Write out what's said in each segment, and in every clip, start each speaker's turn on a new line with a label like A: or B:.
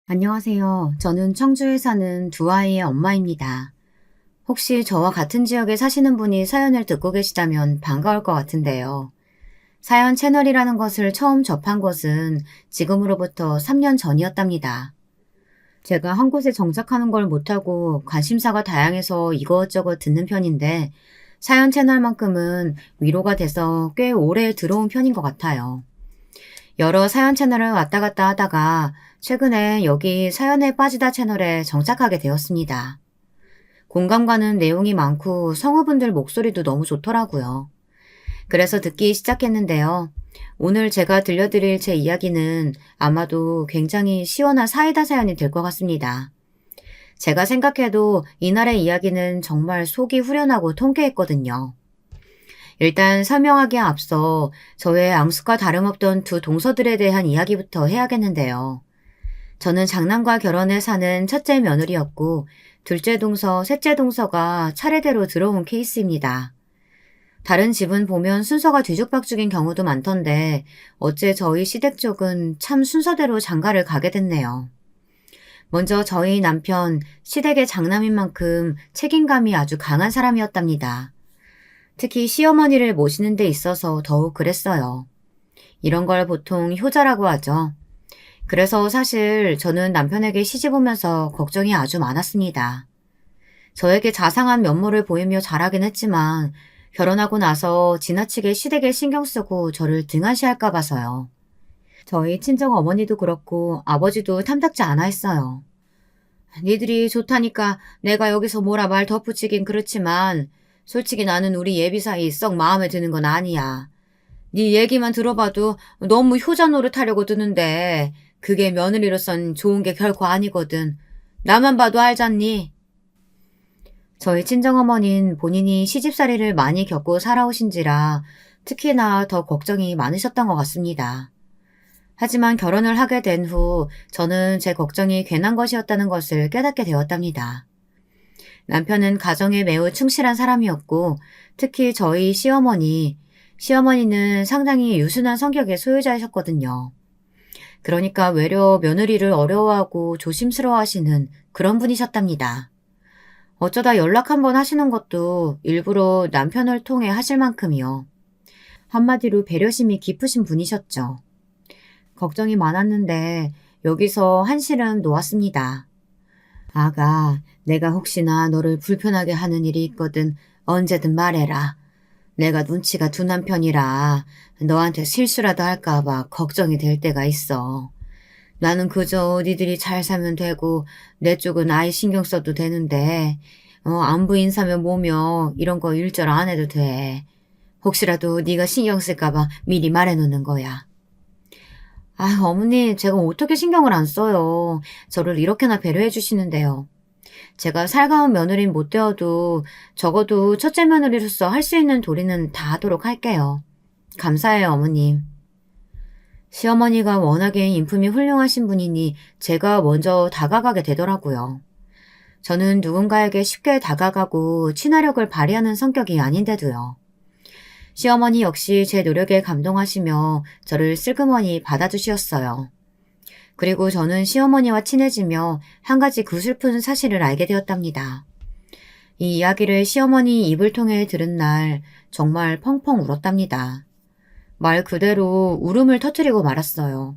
A: 안녕하세요. 저는 청주에 사는 두 아이의 엄마입니다. 혹시 저와 같은 지역에 사시는 분이 사연을 듣고 계시다면 반가울 것 같은데요. 사연 채널이라는 것을 처음 접한 것은 지금으로부터 3년 전이었답니다. 제가 한 곳에 정착하는 걸 못하고 관심사가 다양해서 이것저것 듣는 편인데 사연 채널만큼은 위로가 돼서 꽤 오래 들어온 편인 것 같아요. 여러 사연 채널을 왔다 갔다 하다가 최근에 여기 사연에 빠지다 채널에 정착하게 되었습니다. 공감 가는 내용이 많고 성우분들 목소리도 너무 좋더라고요. 그래서 듣기 시작했는데요. 오늘 제가 들려드릴 제 이야기는 아마도 굉장히 시원한 사이다 사연이 될 것 같습니다. 제가 생각해도 이날의 이야기는 정말 속이 후련하고 통쾌했거든요. 일단 설명하기에 앞서 저의 암습과 다름없던 두 동서들에 대한 이야기부터 해야겠는데요. 저는 장남과 결혼해 사는 첫째 며느리였고 둘째 동서, 셋째 동서가 차례대로 들어온 케이스입니다. 다른 집은 보면 순서가 뒤죽박죽인 경우도 많던데 어째 저희 시댁 쪽은 참 순서대로 장가를 가게 됐네요. 먼저 저희 남편, 시댁의 장남인 만큼 책임감이 아주 강한 사람이었답니다. 특히 시어머니를 모시는 데 있어서 더욱 그랬어요. 이런 걸 보통 효자라고 하죠. 그래서 사실 저는 남편에게 시집 오면서 걱정이 아주 많았습니다. 저에게 자상한 면모를 보이며 자라긴 했지만 결혼하고 나서 지나치게 시댁에 신경 쓰고 저를 등한시할까 봐서요. 저희 친정 어머니도 그렇고 아버지도 탐탁지 않아 했어요. 니들이 좋다니까 내가 여기서 뭐라 말 덧붙이긴 그렇지만 솔직히 나는 우리 예비 사이 썩 마음에 드는 건 아니야. 네 얘기만 들어봐도 너무 효자 노릇하려고 드는데 그게 며느리로선 좋은 게 결코 아니거든. 나만 봐도 알잖니? 저희 친정어머니는 본인이 시집살이를 많이 겪고 살아오신지라 특히나 더 걱정이 많으셨던 것 같습니다. 하지만 결혼을 하게 된 후 저는 제 걱정이 괜한 것이었다는 것을 깨닫게 되었답니다. 남편은 가정에 매우 충실한 사람이었고 특히 저희 시어머니는 상당히 유순한 성격의 소유자이셨거든요. 그러니까 외려 며느리를 어려워하고 조심스러워하시는 그런 분이셨답니다. 어쩌다 연락 한번 하시는 것도 일부러 남편을 통해 하실 만큼이요. 한마디로 배려심이 깊으신 분이셨죠. 걱정이 많았는데 여기서 한시름 놓았습니다. 아가, 내가 혹시나 너를 불편하게 하는 일이 있거든 언제든 말해라. 내가 눈치가 둔한 편이라 너한테 실수라도 할까봐 걱정이 될 때가 있어. 나는 그저 니들이 잘 살면 되고 내 쪽은 아예 신경 써도 되는데 안부 인사며 뭐며 이런 거 일절 안 해도 돼. 혹시라도 네가 신경 쓸까봐 미리 말해놓는 거야. 아, 어머니, 제가 어떻게 신경을 안 써요. 저를 이렇게나 배려해 주시는데요. 제가 살가운 며느리는 못 되어도 적어도 첫째 며느리로서 할 수 있는 도리는 다 하도록 할게요. 감사해요, 어머님. 시어머니가 워낙에 인품이 훌륭하신 분이니 제가 먼저 다가가게 되더라고요. 저는 누군가에게 쉽게 다가가고 친화력을 발휘하는 성격이 아닌데도요. 시어머니 역시 제 노력에 감동하시며 저를 슬그머니 받아주셨어요. 그리고 저는 시어머니와 친해지며 한 가지 구슬픈 사실을 알게 되었답니다. 이 이야기를 시어머니 입을 통해 들은 날 정말 펑펑 울었답니다. 말 그대로 울음을 터뜨리고 말았어요.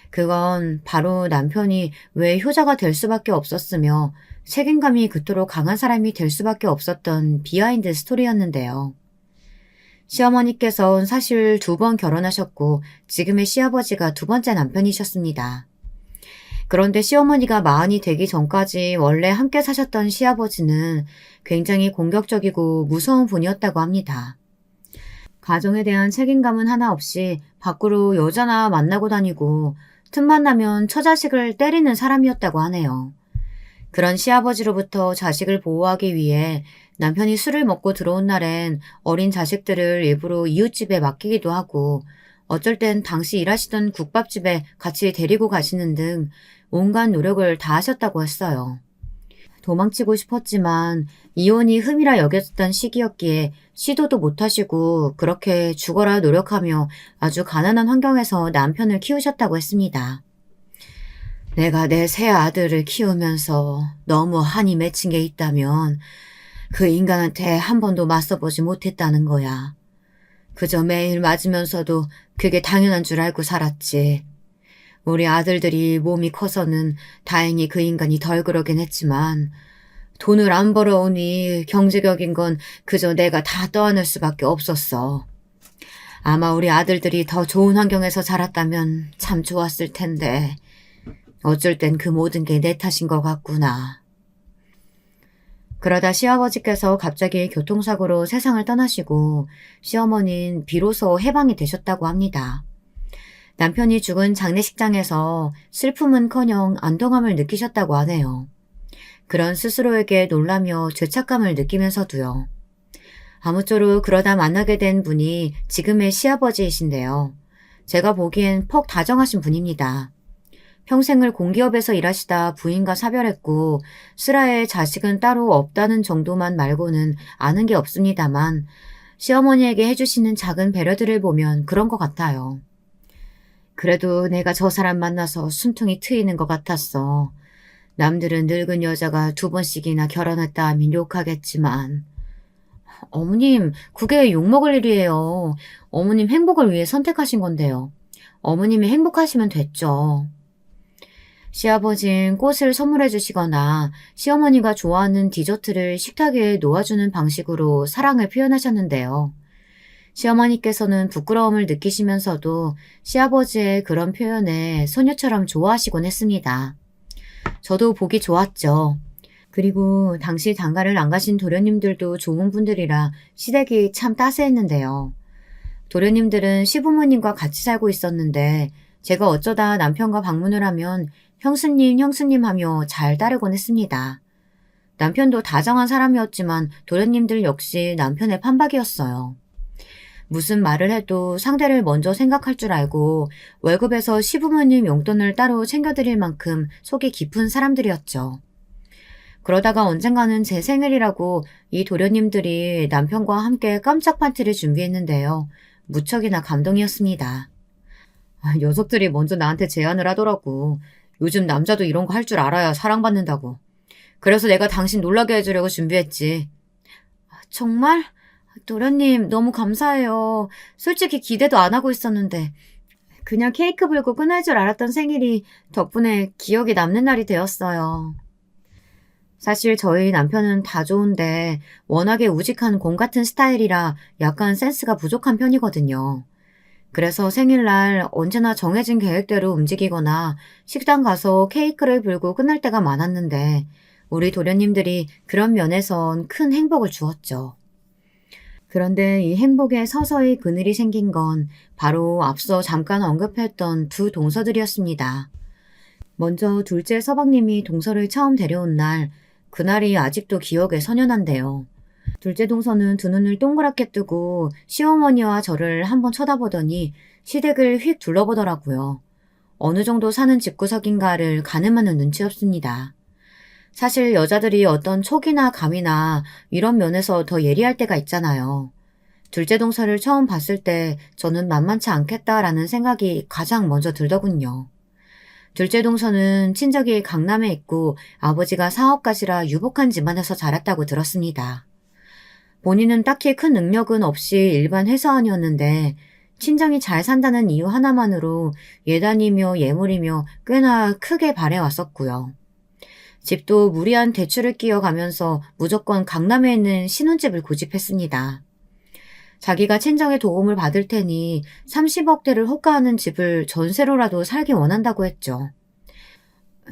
A: 그건 바로 남편이 왜 효자가 될 수밖에 없었으며 책임감이 그토록 강한 사람이 될 수밖에 없었던 비하인드 스토리였는데요. 시어머니께서는 사실 2번 결혼하셨고 지금의 시아버지가 2번째 남편이셨습니다. 그런데 시어머니가 마흔이 되기 전까지 원래 함께 사셨던 시아버지는 굉장히 공격적이고 무서운 분이었다고 합니다. 가정에 대한 책임감은 하나 없이 밖으로 여자나 만나고 다니고 틈만 나면 처자식을 때리는 사람이었다고 하네요. 그런 시아버지로부터 자식을 보호하기 위해 남편이 술을 먹고 들어온 날엔 어린 자식들을 일부러 이웃집에 맡기기도 하고 어쩔 땐 당시 일하시던 국밥집에 같이 데리고 가시는 등 온갖 노력을 다 하셨다고 했어요. 도망치고 싶었지만 이혼이 흠이라 여겼던 시기였기에 시도도 못하시고 그렇게 죽어라 노력하며 아주 가난한 환경에서 남편을 키우셨다고 했습니다. 내가 내 새 아들을 키우면서 너무 한이 맺힌 게 있다면 그 인간한테 한 번도 맞서보지 못했다는 거야. 그저 매일 맞으면서도 그게 당연한 줄 알고 살았지. 우리 아들들이 몸이 커서는 다행히 그 인간이 덜 그러긴 했지만 돈을 안 벌어오니 경제적인 건 그저 내가 다 떠안을 수밖에 없었어. 아마 우리 아들들이 더 좋은 환경에서 자랐다면 참 좋았을 텐데 어쩔 땐 그 모든 게 내 탓인 것 같구나. 그러다 시아버지께서 갑자기 교통사고로 세상을 떠나시고 시어머니는 비로소 해방이 되셨다고 합니다. 남편이 죽은 장례식장에서 슬픔은커녕 안도감을 느끼셨다고 하네요. 그런 스스로에게 놀라며 죄책감을 느끼면서도요. 아무쪼록 그러다 만나게 된 분이 지금의 시아버지이신데요. 제가 보기엔 퍽 다정하신 분입니다. 평생을 공기업에서 일하시다 부인과 사별했고 슬아의 자식은 따로 없다는 정도만 말고는 아는 게 없습니다만 시어머니에게 해주시는 작은 배려들을 보면 그런 것 같아요. 그래도 내가 저 사람 만나서 숨통이 트이는 것 같았어. 남들은 늙은 여자가 2번씩이나 결혼했다 하면 욕하겠지만 어머님, 그게 욕먹을 일이에요. 어머님 행복을 위해 선택하신 건데요. 어머님이 행복하시면 됐죠. 시아버진 꽃을 선물해 주시거나 시어머니가 좋아하는 디저트를 식탁 위에 놓아주는 방식으로 사랑을 표현하셨는데요. 시어머니께서는 부끄러움을 느끼시면서도 시아버지의 그런 표현에 소녀처럼 좋아하시곤 했습니다. 저도 보기 좋았죠. 그리고 당시 장가를 안 가신 도련님들도 좋은 분들이라 시댁이 참 따스했는데요. 도련님들은 시부모님과 같이 살고 있었는데 제가 어쩌다 남편과 방문을 하면 형수님, 형수님 하며 잘 따르곤 했습니다. 남편도 다정한 사람이었지만 도련님들 역시 남편의 판박이었어요. 무슨 말을 해도 상대를 먼저 생각할 줄 알고 월급에서 시부모님 용돈을 따로 챙겨드릴 만큼 속이 깊은 사람들이었죠. 그러다가 언젠가는 제 생일이라고 이 도련님들이 남편과 함께 깜짝 파티를 준비했는데요. 무척이나 감동이었습니다. 녀석들이 먼저 나한테 제안을 하더라고. 요즘 남자도 이런 거 할 줄 알아야 사랑받는다고. 그래서 내가 당신 놀라게 해주려고 준비했지. 정말? 도련님 너무 감사해요. 솔직히 기대도 안 하고 있었는데 그냥 케이크 불고 끝날 줄 알았던 생일이 덕분에 기억이 남는 날이 되었어요. 사실 저희 남편은 다 좋은데 워낙에 우직한 곰 같은 스타일이라 약간 센스가 부족한 편이거든요. 그래서 생일날 언제나 정해진 계획대로 움직이거나 식당 가서 케이크를 불고 끝날 때가 많았는데 우리 도련님들이 그런 면에선 큰 행복을 주었죠. 그런데 이 행복에 서서히 그늘이 생긴 건 바로 앞서 잠깐 언급했던 두 동서들이었습니다. 먼저 둘째 서방님이 동서를 처음 데려온 날, 그날이 아직도 기억에 선연한데요. 둘째 동서는 두 눈을 동그랗게 뜨고 시어머니와 저를 한번 쳐다보더니 시댁을 휙 둘러보더라고요. 어느 정도 사는 집구석인가를 가늠하는 눈치였습니다. 사실 여자들이 어떤 촉이나 감이나 이런 면에서 더 예리할 때가 있잖아요. 둘째 동서를 처음 봤을 때 저는 만만치 않겠다라는 생각이 가장 먼저 들더군요. 둘째 동서는 친정이 강남에 있고 아버지가 사업가시라 유복한 집안에서 자랐다고 들었습니다. 본인은 딱히 큰 능력은 없이 일반 회사원이었는데 친정이 잘 산다는 이유 하나만으로 예단이며 예물이며 꽤나 크게 바래왔었고요. 집도 무리한 대출을 끼어가면서 무조건 강남에 있는 신혼집을 고집했습니다. 자기가 친정의 도움을 받을 테니 30억대를 호가하는 집을 전세로라도 살기 원한다고 했죠.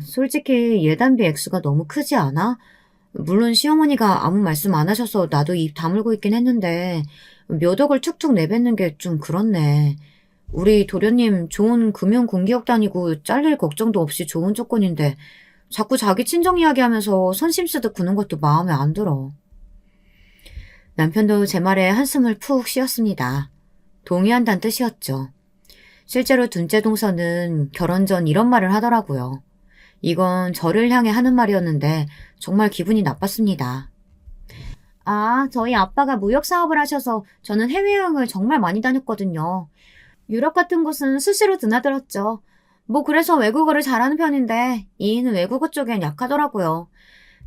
A: 솔직히 예단비 액수가 너무 크지 않아? 물론 시어머니가 아무 말씀 안 하셔서 나도 입 다물고 있긴 했는데 몇 억을 툭툭 내뱉는 게 좀 그렇네. 우리 도련님 좋은 금융 공기업 다니고 잘릴 걱정도 없이 좋은 조건인데 자꾸 자기 친정 이야기하면서 선심 쓰듯 구는 것도 마음에 안 들어. 남편도 제 말에 한숨을 푹 쉬었습니다. 동의한다는 뜻이었죠. 실제로 둘째 동서는 결혼 전 이런 말을 하더라고요. 이건 저를 향해 하는 말이었는데 정말 기분이 나빴습니다. 저희 아빠가 무역 사업을 하셔서 저는 해외여행을 정말 많이 다녔거든요. 유럽 같은 곳은 수시로 드나들었죠. 뭐 그래서 외국어를 잘하는 편인데 이인은 외국어 쪽엔 약하더라고요.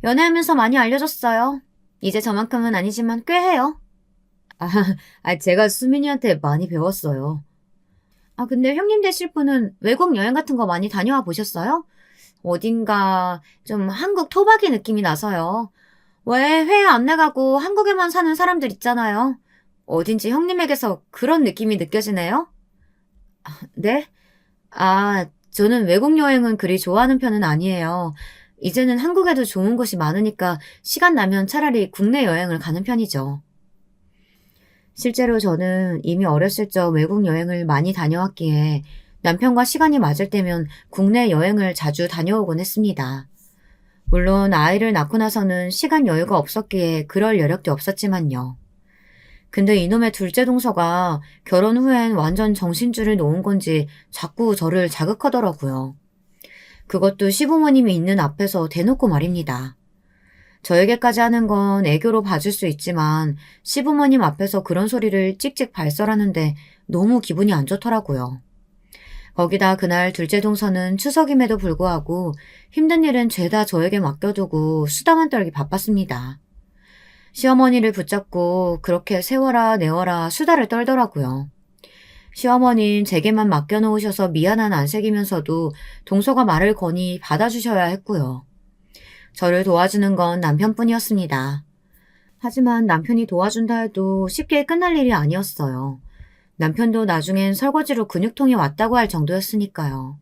A: 연애하면서 많이 알려줬어요. 이제 저만큼은 아니지만 꽤 해요. 아, 제가 수민이한테 많이 배웠어요. 근데 형님 되실 분은 외국 여행 같은 거 많이 다녀와 보셨어요? 어딘가 좀 한국 토박이 느낌이 나서요. 왜 해외 안 나가고 한국에만 사는 사람들 있잖아요. 어딘지 형님에게서 그런 느낌이 느껴지네요? 네? 저는 외국 여행은 그리 좋아하는 편은 아니에요. 이제는 한국에도 좋은 곳이 많으니까 시간 나면 차라리 국내 여행을 가는 편이죠. 실제로 저는 이미 어렸을 적 외국 여행을 많이 다녀왔기에 남편과 시간이 맞을 때면 국내 여행을 자주 다녀오곤 했습니다. 물론 아이를 낳고 나서는 시간 여유가 없었기에 그럴 여력도 없었지만요. 근데 이놈의 둘째 동서가 결혼 후엔 완전 정신줄을 놓은 건지 자꾸 저를 자극하더라고요. 그것도 시부모님이 있는 앞에서 대놓고 말입니다. 저에게까지 하는 건 애교로 봐줄 수 있지만 시부모님 앞에서 그런 소리를 찍찍 발설하는데 너무 기분이 안 좋더라고요. 거기다 그날 둘째 동서는 추석임에도 불구하고 힘든 일은 죄다 저에게 맡겨두고 수다만 떨기 바빴습니다. 시어머니를 붙잡고 그렇게 세워라 내워라 수다를 떨더라고요. 시어머니는 제게만 맡겨놓으셔서 미안한 안색이면서도 동서가 말을 거니 받아주셔야 했고요. 저를 도와주는 건 남편뿐이었습니다. 하지만 남편이 도와준다 해도 쉽게 끝날 일이 아니었어요. 남편도 나중엔 설거지로 근육통이 왔다고 할 정도였으니까요.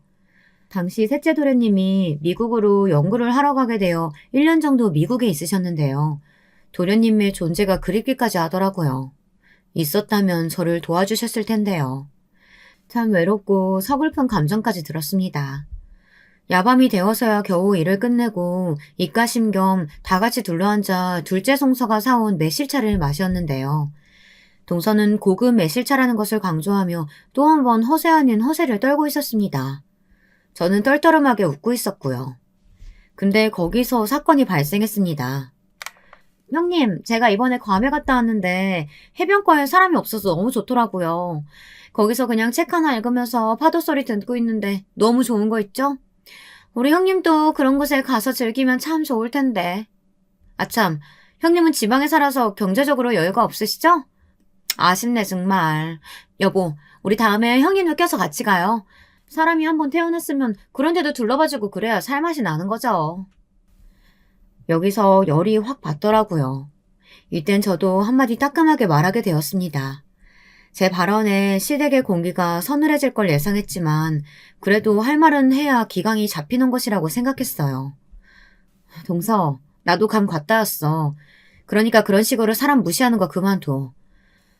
A: 당시 셋째 도련님이 미국으로 연구를 하러 가게 되어 1년 정도 미국에 있으셨는데요. 도련님의 존재가 그립기까지 하더라고요. 있었다면 저를 도와주셨을 텐데요. 참 외롭고 서글픈 감정까지 들었습니다. 야밤이 되어서야 겨우 일을 끝내고 입가심 겸 다 같이 둘러앉아 둘째 동서가 사온 매실차를 마셨는데요. 동서는 고급 매실차라는 것을 강조하며 또 한 번 허세 아닌 허세를 떨고 있었습니다. 저는 떨떠름하게 웃고 있었고요. 근데 거기서 사건이 발생했습니다. 형님, 제가 이번에 괌에 갔다 왔는데 해변가에 사람이 없어서 너무 좋더라고요. 거기서 그냥 책 하나 읽으면서 파도 소리 듣고 있는데 너무 좋은 거 있죠? 우리 형님도 그런 곳에 가서 즐기면 참 좋을 텐데. 아참, 형님은 지방에 살아서 경제적으로 여유가 없으시죠? 아쉽네 정말. 여보, 우리 다음에 형님도 껴서 같이 가요. 사람이 한번 태어났으면 그런 데도 둘러봐주고 그래야 살맛이 나는 거죠. 여기서 열이 확 받더라고요. 이땐 저도 한마디 따끔하게 말하게 되었습니다. 제 발언에 시댁의 공기가 서늘해질 걸 예상했지만 그래도 할 말은 해야 기강이 잡히는 것이라고 생각했어요. 동서, 나도 감 갔다 왔어. 그러니까 그런 식으로 사람 무시하는 거 그만둬.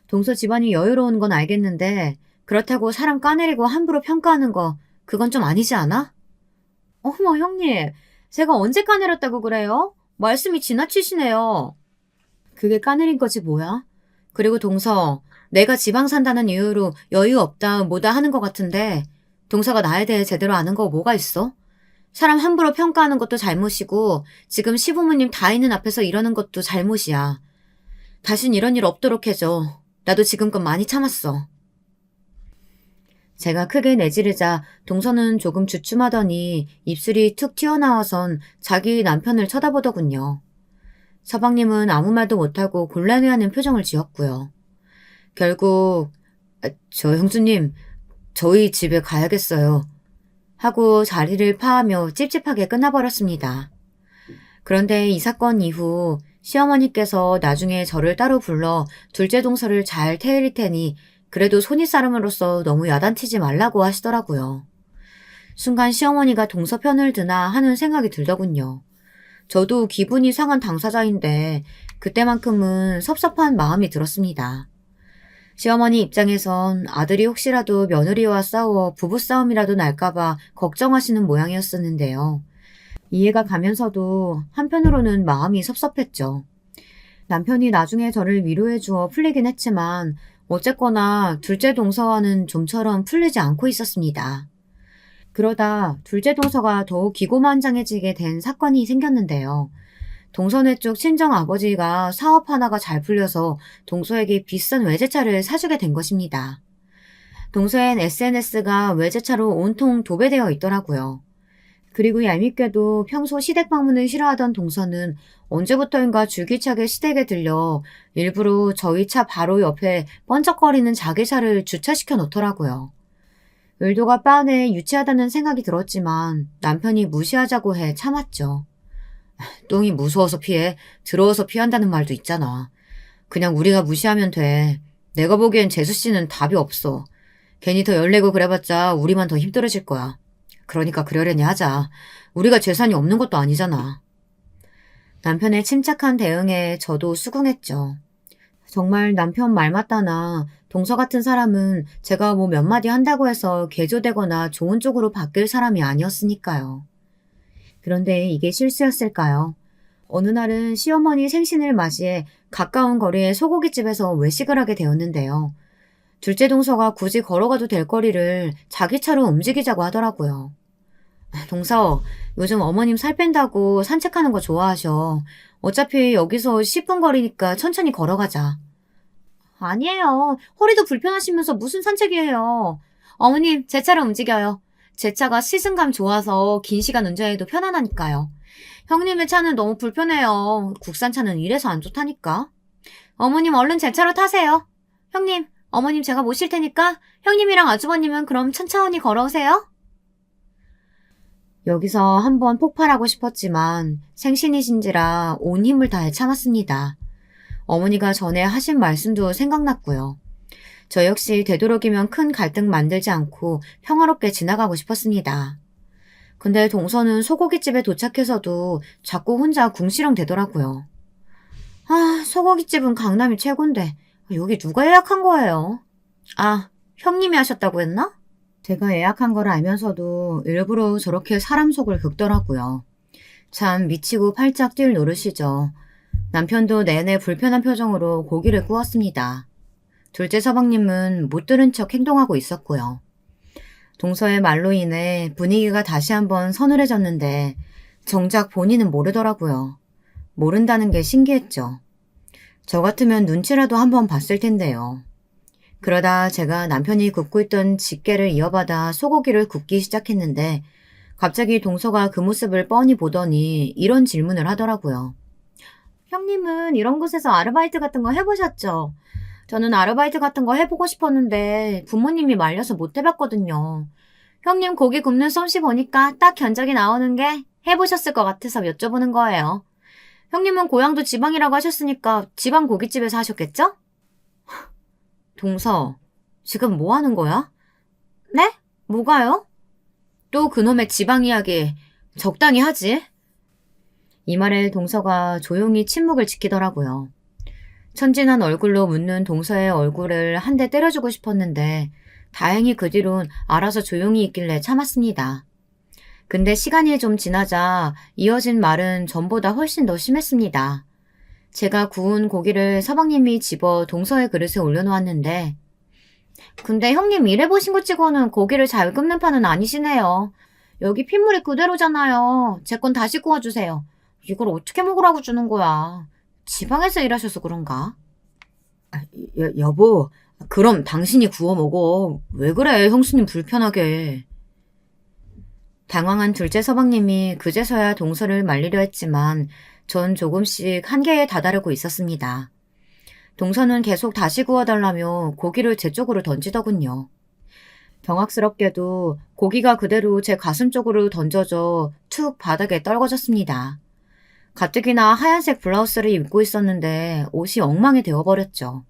A: 동서 집안이 여유로운 건 알겠는데 그렇다고 사람 까내리고 함부로 평가하는 거 그건 좀 아니지 않아? 어머 형님, 제가 언제 까내렸다고 그래요? 말씀이 지나치시네요. 그게 까내린 거지 뭐야? 그리고 동서, 내가 지방 산다는 이유로 여유 없다 뭐다 하는 것 같은데 동서가 나에 대해 제대로 아는 거 뭐가 있어? 사람 함부로 평가하는 것도 잘못이고 지금 시부모님 다 있는 앞에서 이러는 것도 잘못이야. 다신 이런 일 없도록 해줘. 나도 지금껏 많이 참았어. 제가 크게 내지르자 동서는 조금 주춤하더니 입술이 툭 튀어나와선 자기 남편을 쳐다보더군요. 서방님은 아무 말도 못하고 곤란해하는 표정을 지었고요. 결국 저 형수님, 저희 집에 가야겠어요. 하고 자리를 파하며 찝찝하게 끝나버렸습니다. 그런데 이 사건 이후 시어머니께서 나중에 저를 따로 불러 둘째 동서를 잘 태울 테니 그래도 손윗사람으로서 너무 야단치지 말라고 하시더라고요. 순간 시어머니가 동서 편을 드나 하는 생각이 들더군요. 저도 기분이 상한 당사자인데 그때만큼은 섭섭한 마음이 들었습니다. 시어머니 입장에선 아들이 혹시라도 며느리와 싸워 부부싸움이라도 날까봐 걱정하시는 모양이었었는데요. 이해가 가면서도 한편으로는 마음이 섭섭했죠. 남편이 나중에 저를 위로해 주어 풀리긴 했지만 어쨌거나 둘째 동서와는 좀처럼 풀리지 않고 있었습니다. 그러다 둘째 동서가 더욱 기고만장해지게 된 사건이 생겼는데요. 동서네 쪽 친정 아버지가 사업 하나가 잘 풀려서 동서에게 비싼 외제차를 사주게 된 것입니다. 동서엔 SNS가 외제차로 온통 도배되어 있더라고요. 그리고 얄밉게도 평소 시댁 방문을 싫어하던 동서는 언제부터인가 줄기차게 시댁에 들려 일부러 저희 차 바로 옆에 번쩍거리는 자기 차를 주차시켜 놓더라고요. 의도가 빤해 유치하다는 생각이 들었지만 남편이 무시하자고 해 참았죠. 똥이 무서워서 피해, 더러워서 피한다는 말도 있잖아. 그냥 우리가 무시하면 돼. 내가 보기엔 재수 씨는 답이 없어. 괜히 더 열내고 그래봤자 우리만 더 힘들어질 거야. 그러니까 그러려니 하자. 우리가 재산이 없는 것도 아니잖아. 남편의 침착한 대응에 저도 수긍했죠. 정말 남편 말 맞다나 동서 같은 사람은 제가 뭐 몇 마디 한다고 해서 개조되거나 좋은 쪽으로 바뀔 사람이 아니었으니까요. 그런데 이게 실수였을까요? 어느 날은 시어머니 생신을 맞이해 가까운 거리의 소고기집에서 외식을 하게 되었는데요. 둘째 동서가 굳이 걸어가도 될 거리를 자기 차로 움직이자고 하더라고요. 동서, 요즘 어머님 살 뺀다고 산책하는 거 좋아하셔. 어차피 여기서 10분 거리니까 천천히 걸어가자. 아니에요. 허리도 불편하시면서 무슨 산책이에요. 어머님, 제 차로 움직여요. 제 차가 시승감 좋아서 긴 시간 운전해도 편안하니까요. 형님의 차는 너무 불편해요. 국산차는 이래서 안 좋다니까. 어머님 얼른 제 차로 타세요. 형님, 어머님 제가 모실 테니까 형님이랑 아주버님은 그럼 천천히 걸어오세요. 여기서 한번 폭발하고 싶었지만 생신이신지라 온 힘을 다해 참았습니다. 어머니가 전에 하신 말씀도 생각났고요. 저 역시 되도록이면 큰 갈등 만들지 않고 평화롭게 지나가고 싶었습니다. 근데 동서는 소고기집에 도착해서도 자꾸 혼자 궁시렁 대더라고요. 아, 소고기집은 강남이 최곤데 여기 누가 예약한 거예요? 아, 형님이 하셨다고 했나? 제가 예약한 걸 알면서도 일부러 저렇게 사람 속을 긁더라고요. 참 미치고 팔짝 뛸 노릇이죠. 남편도 내내 불편한 표정으로 고기를 구웠습니다. 둘째 서방님은 못 들은 척 행동하고 있었고요. 동서의 말로 인해 분위기가 다시 한번 서늘해졌는데 정작 본인은 모르더라고요. 모른다는 게 신기했죠. 저 같으면 눈치라도 한번 봤을 텐데요. 그러다 제가 남편이 굽고 있던 집게를 이어받아 소고기를 굽기 시작했는데 갑자기 동서가 그 모습을 뻔히 보더니 이런 질문을 하더라고요. 형님은 이런 곳에서 아르바이트 같은 거 해보셨죠? 저는 아르바이트 같은 거 해보고 싶었는데 부모님이 말려서 못 해봤거든요. 형님 고기 굽는 솜씨 보니까 딱 견적이 나오는 게 해보셨을 것 같아서 여쭤보는 거예요. 형님은 고향도 지방이라고 하셨으니까 지방 고깃집에서 하셨겠죠? 동서, 지금 뭐 하는 거야? 네? 뭐가요? 또 그놈의 지방 이야기 적당히 하지? 이 말에 동서가 조용히 침묵을 지키더라고요. 천진한 얼굴로 묻는 동서의 얼굴을 한 대 때려주고 싶었는데 다행히 그 뒤론 알아서 조용히 있길래 참았습니다. 근데 시간이 좀 지나자 이어진 말은 전보다 훨씬 더 심했습니다. 제가 구운 고기를 서방님이 집어 동서의 그릇에 올려놓았는데 근데 형님 일해보신 것 치고는 고기를 잘 굽는 판은 아니시네요. 여기 핏물이 그대로잖아요. 제 건 다시 구워주세요. 이걸 어떻게 먹으라고 주는 거야. 지방에서 일하셔서 그런가? 여보, 그럼 당신이 구워 먹어. 왜 그래, 형수님 불편하게. 당황한 둘째 서방님이 그제서야 동서를 말리려 했지만 전 조금씩 한계에 다다르고 있었습니다. 동서는 계속 다시 구워달라며 고기를 제 쪽으로 던지더군요. 경악스럽게도 고기가 그대로 제 가슴 쪽으로 던져져 툭 바닥에 떨궈졌습니다. 가뜩이나 하얀색 블라우스를 입고 있었는데 옷이 엉망이 되어버렸죠.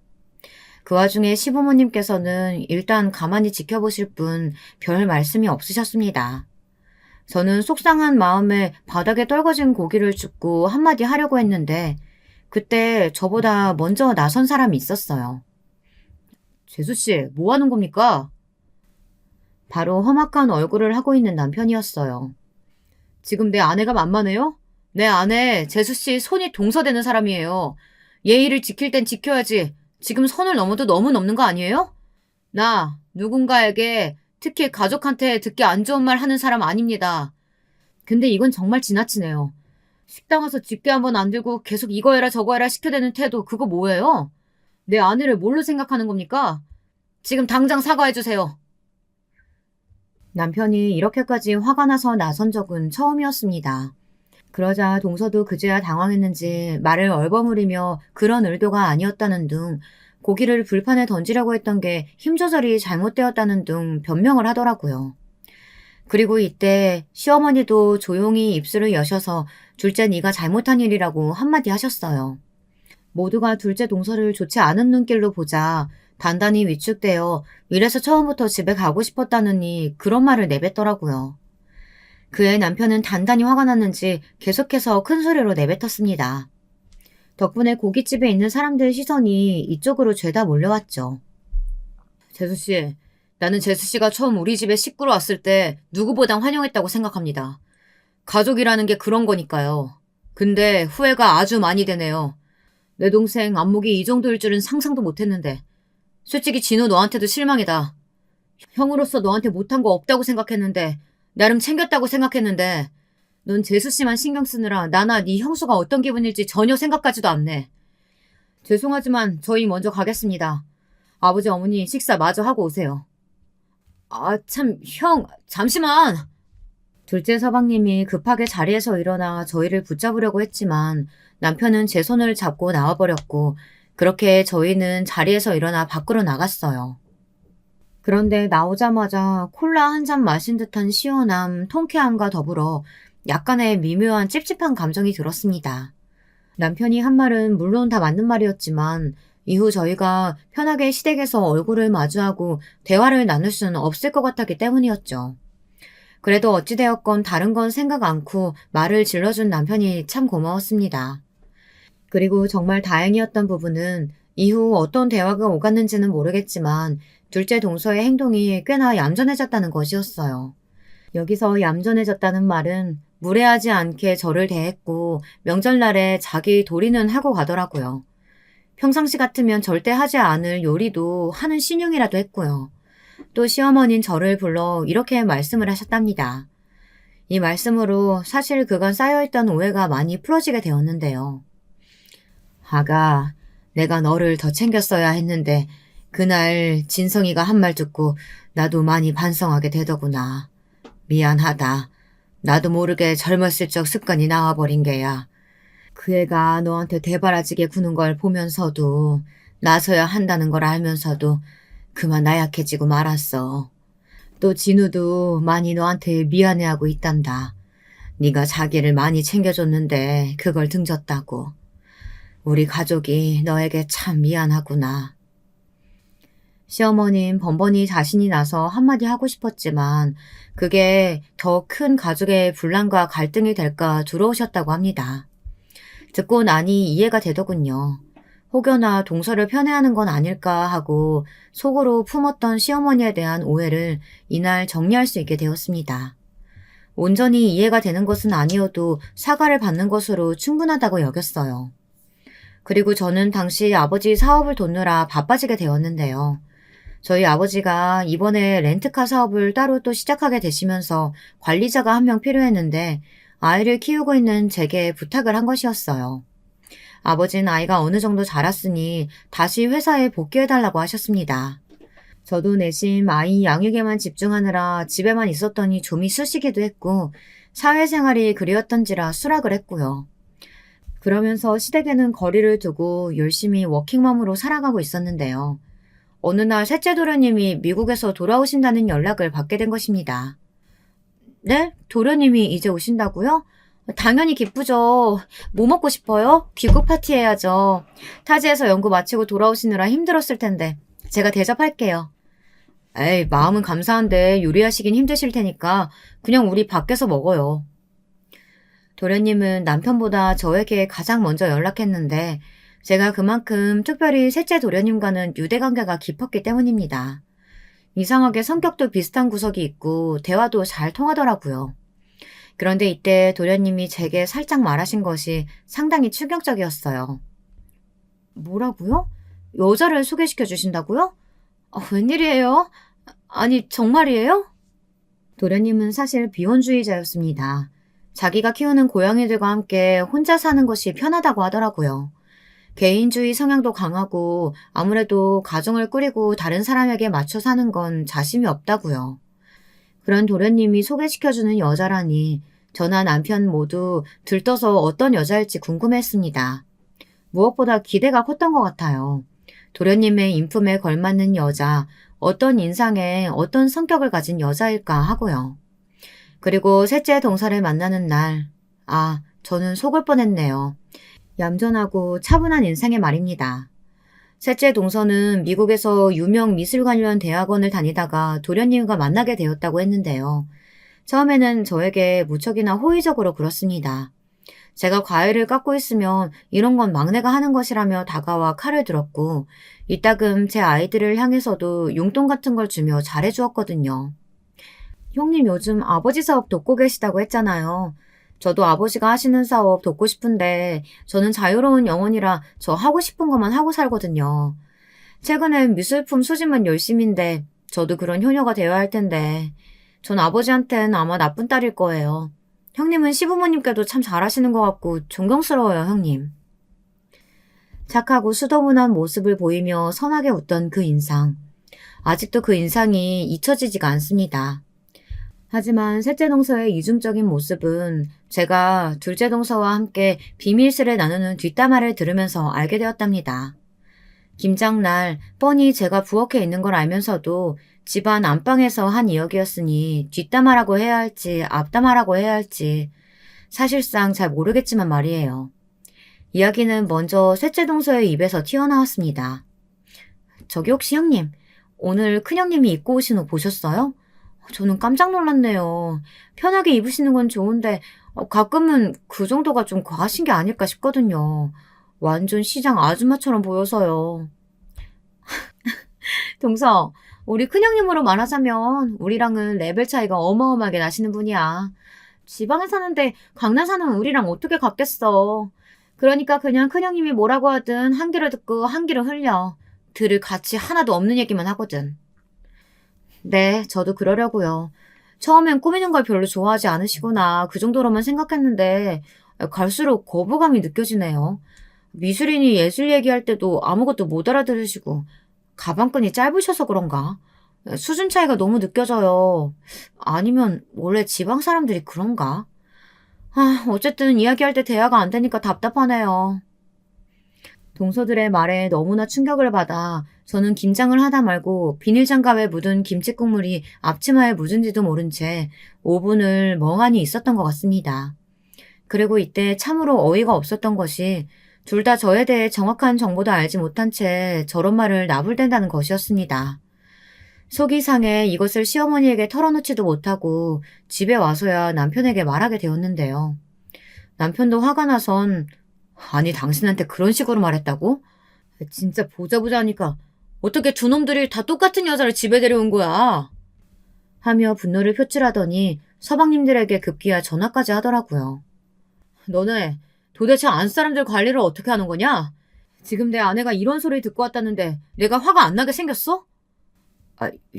A: 그 와중에 시부모님께서는 일단 가만히 지켜보실 뿐 별 말씀이 없으셨습니다. 저는 속상한 마음에 바닥에 떨궈진 고기를 줍고 한마디 하려고 했는데 그때 저보다 먼저 나선 사람이 있었어요. 재수씨, 뭐 하는 겁니까? 바로 험악한 얼굴을 하고 있는 남편이었어요. 지금 내 아내가 만만해요? 내 아내 재수씨 손이 동서되는 사람이에요. 예의를 지킬 땐 지켜야지. 지금 선을 넘어도 너무 넘는 거 아니에요? 나 누군가에게 특히 가족한테 듣기 안 좋은 말 하는 사람 아닙니다. 근데 이건 정말 지나치네요. 식당 와서 집게 한번 안 들고 계속 이거 해라 저거 해라 시켜대는 태도 그거 뭐예요? 내 아내를 뭘로 생각하는 겁니까? 지금 당장 사과해주세요. 남편이 이렇게까지 화가 나서 나선 적은 처음이었습니다. 그러자 동서도 그제야 당황했는지 말을 얼버무리며 그런 의도가 아니었다는 등 고기를 불판에 던지려고 했던 게 힘 조절이 잘못되었다는 등 변명을 하더라고요. 그리고 이때 시어머니도 조용히 입술을 여셔서 둘째 네가 잘못한 일이라고 한마디 하셨어요. 모두가 둘째 동서를 좋지 않은 눈길로 보자 단단히 위축되어 이래서 처음부터 집에 가고 싶었다느니 그런 말을 내뱉더라고요. 그의 남편은 단단히 화가 났는지 계속해서 큰 소리로 내뱉었습니다. 덕분에 고깃집에 있는 사람들의 시선이 이쪽으로 죄다 몰려왔죠. 재수씨, 나는 재수씨가 처음 우리 집에 식구로 왔을 때 누구보다 환영했다고 생각합니다. 가족이라는 게 그런 거니까요. 근데 후회가 아주 많이 되네요. 내 동생 안목이 이 정도일 줄은 상상도 못했는데. 솔직히 진우 너한테도 실망이다. 형으로서 너한테 못한 거 없다고 생각했는데 나름 챙겼다고 생각했는데 넌 재수씨만 신경 쓰느라 나나 네 형수가 어떤 기분일지 전혀 생각하지도 않네. 죄송하지만 저희 먼저 가겠습니다. 아버지 어머니 식사 마저 하고 오세요. 아 참 형 잠시만. 둘째 서방님이 급하게 자리에서 일어나 저희를 붙잡으려고 했지만 남편은 제 손을 잡고 나와버렸고 그렇게 저희는 자리에서 일어나 밖으로 나갔어요. 그런데 나오자마자 콜라 한 잔 마신 듯한 시원함, 통쾌함과 더불어 약간의 미묘한 찝찝한 감정이 들었습니다. 남편이 한 말은 물론 다 맞는 말이었지만 이후 저희가 편하게 시댁에서 얼굴을 마주하고 대화를 나눌 수는 없을 것 같았기 때문이었죠. 그래도 어찌되었건 다른 건 생각 않고 말을 질러준 남편이 참 고마웠습니다. 그리고 정말 다행이었던 부분은 이후 어떤 대화가 오갔는지는 모르겠지만 둘째 동서의 행동이 꽤나 얌전해졌다는 것이었어요. 여기서 얌전해졌다는 말은 무례하지 않게 저를 대했고 명절날에 자기 도리는 하고 가더라고요. 평상시 같으면 절대 하지 않을 요리도 하는 신용이라도 했고요. 또 시어머니는 저를 불러 이렇게 말씀을 하셨답니다. 이 말씀으로 사실 그간 쌓여있던 오해가 많이 풀어지게 되었는데요. 아가, 내가 너를 더 챙겼어야 했는데 그날 진성이가 한 말 듣고 나도 많이 반성하게 되더구나. 미안하다. 나도 모르게 젊었을 적 습관이 나와버린 게야. 그 애가 너한테 대바라지게 구는 걸 보면서도 나서야 한다는 걸 알면서도 그만 나약해지고 말았어. 또 진우도 많이 너한테 미안해하고 있단다. 네가 자기를 많이 챙겨줬는데 그걸 등졌다고. 우리 가족이 너에게 참 미안하구나. 시어머님 번번이 자신이 나서 한마디 하고 싶었지만 그게 더 큰 가족의 분란과 갈등이 될까 두려우셨다고 합니다. 듣고 나니 이해가 되더군요. 혹여나 동서를 편애하는 건 아닐까 하고 속으로 품었던 시어머니에 대한 오해를 이날 정리할 수 있게 되었습니다. 온전히 이해가 되는 것은 아니어도 사과를 받는 것으로 충분하다고 여겼어요. 그리고 저는 당시 아버지 사업을 돕느라 바빠지게 되었는데요. 저희 아버지가 이번에 렌트카 사업을 따로 또 시작하게 되시면서 관리자가 한 명 필요했는데 아이를 키우고 있는 제게 부탁을 한 것이었어요. 아버지는 아이가 어느 정도 자랐으니 다시 회사에 복귀해달라고 하셨습니다. 저도 내심 아이 양육에만 집중하느라 집에만 있었더니 좀이 쑤시기도 했고 사회생활이 그리웠던지라 수락을 했고요. 그러면서 시댁에는 거리를 두고 열심히 워킹맘으로 살아가고 있었는데요. 어느 날 셋째 도련님이 미국에서 돌아오신다는 연락을 받게 된 것입니다. 네? 도련님이 이제 오신다고요? 당연히 기쁘죠. 뭐 먹고 싶어요? 귀국 파티 해야죠. 타지에서 연구 마치고 돌아오시느라 힘들었을 텐데 제가 대접할게요. 에이, 마음은 감사한데 요리하시긴 힘드실 테니까 그냥 우리 밖에서 먹어요. 도련님은 남편보다 저에게 가장 먼저 연락했는데 제가 그만큼 특별히 셋째 도련님과는 유대관계가 깊었기 때문입니다. 이상하게 성격도 비슷한 구석이 있고 대화도 잘 통하더라고요. 그런데 이때 도련님이 제게 살짝 말하신 것이 상당히 충격적이었어요. 뭐라고요? 여자를 소개시켜 주신다고요? 웬일이에요? 아니 정말이에요? 도련님은 사실 비혼주의자였습니다. 자기가 키우는 고양이들과 함께 혼자 사는 것이 편하다고 하더라고요. 개인주의 성향도 강하고 아무래도 가정을 꾸리고 다른 사람에게 맞춰 사는 건 자신이 없다고요. 그런 도련님이 소개시켜주는 여자라니 저나 남편 모두 들떠서 어떤 여자일지 궁금했습니다. 무엇보다 기대가 컸던 것 같아요. 도련님의 인품에 걸맞는 여자, 어떤 인상에 어떤 성격을 가진 여자일까 하고요. 그리고 셋째 동서를 만나는 날, 저는 속을 뻔했네요. 얌전하고 차분한 인생의 말입니다. 셋째 동서는 미국에서 유명 미술 관련 대학원을 다니다가 도련님과 만나게 되었다고 했는데요. 처음에는 저에게 무척이나 호의적으로 굴었습니다. 제가 과일을 깎고 있으면 이런 건 막내가 하는 것이라며 다가와 칼을 들었고 이따금 제 아이들을 향해서도 용돈 같은 걸 주며 잘해주었거든요. 형님 요즘 아버지 사업 돕고 계시다고 했잖아요. 저도 아버지가 하시는 사업 돕고 싶은데 저는 자유로운 영혼이라 저 하고 싶은 것만 하고 살거든요. 최근엔 미술품 수집만 열심인데 저도 그런 효녀가 되어야 할 텐데 전 아버지한텐 아마 나쁜 딸일 거예요. 형님은 시부모님께도 참 잘하시는 것 같고 존경스러워요, 형님. 착하고 수더분한 모습을 보이며 선하게 웃던 그 인상. 아직도 그 인상이 잊혀지지가 않습니다. 하지만 셋째 동서의 이중적인 모습은 제가 둘째 동서와 함께 비밀스레 나누는 뒷담화를 들으면서 알게 되었답니다. 김장날 뻔히 제가 부엌에 있는 걸 알면서도 집안 안방에서 한 이야기였으니 뒷담화라고 해야 할지 앞담화라고 해야 할지 사실상 잘 모르겠지만 말이에요. 이야기는 먼저 셋째 동서의 입에서 튀어나왔습니다. 저기 혹시 형님, 오늘 큰형님이 입고 오신 옷 보셨어요? 저는 깜짝 놀랐네요. 편하게 입으시는 건 좋은데 가끔은 그 정도가 좀 과하신 게 아닐까 싶거든요. 완전 시장 아줌마처럼 보여서요. 동서, 우리 큰형님으로 말하자면 우리랑은 레벨 차이가 어마어마하게 나시는 분이야. 지방에 사는데 강남 사는 우리랑 어떻게 같겠어. 그러니까 그냥 큰형님이 뭐라고 하든 한 귀로 듣고 한 귀로 흘려. 들을 가치 하나도 없는 얘기만 하거든. 네, 저도 그러려고요. 처음엔 꾸미는 걸 별로 좋아하지 않으시구나. 그 정도로만 생각했는데 갈수록 거부감이 느껴지네요. 미술인이 예술 얘기할 때도 아무것도 못 알아들으시고 가방끈이 짧으셔서 그런가? 수준 차이가 너무 느껴져요. 아니면 원래 지방 사람들이 그런가? 어쨌든 이야기할 때 대화가 안 되니까 답답하네요. 동서들의 말에 너무나 충격을 받아 저는 김장을 하다 말고 비닐장갑에 묻은 김치 국물이 앞치마에 묻은지도 모른 채 5분을 멍하니 있었던 것 같습니다. 그리고 이때 참으로 어이가 없었던 것이 둘 다 저에 대해 정확한 정보도 알지 못한 채 저런 말을 나불댄다는 것이었습니다. 속이 상해 이것을 시어머니에게 털어놓지도 못하고 집에 와서야 남편에게 말하게 되었는데요. 남편도 화가 나선 아니 당신한테 그런 식으로 말했다고? 진짜 보자 하니까 어떻게 두 놈들이 다 똑같은 여자를 집에 데려온 거야? 하며 분노를 표출하더니 서방님들에게 급기야 전화까지 하더라고요. 너네 도대체 안 사람들 관리를 어떻게 하는 거냐? 지금 내 아내가 이런 소리 듣고 왔다는데 내가 화가 안 나게 생겼어?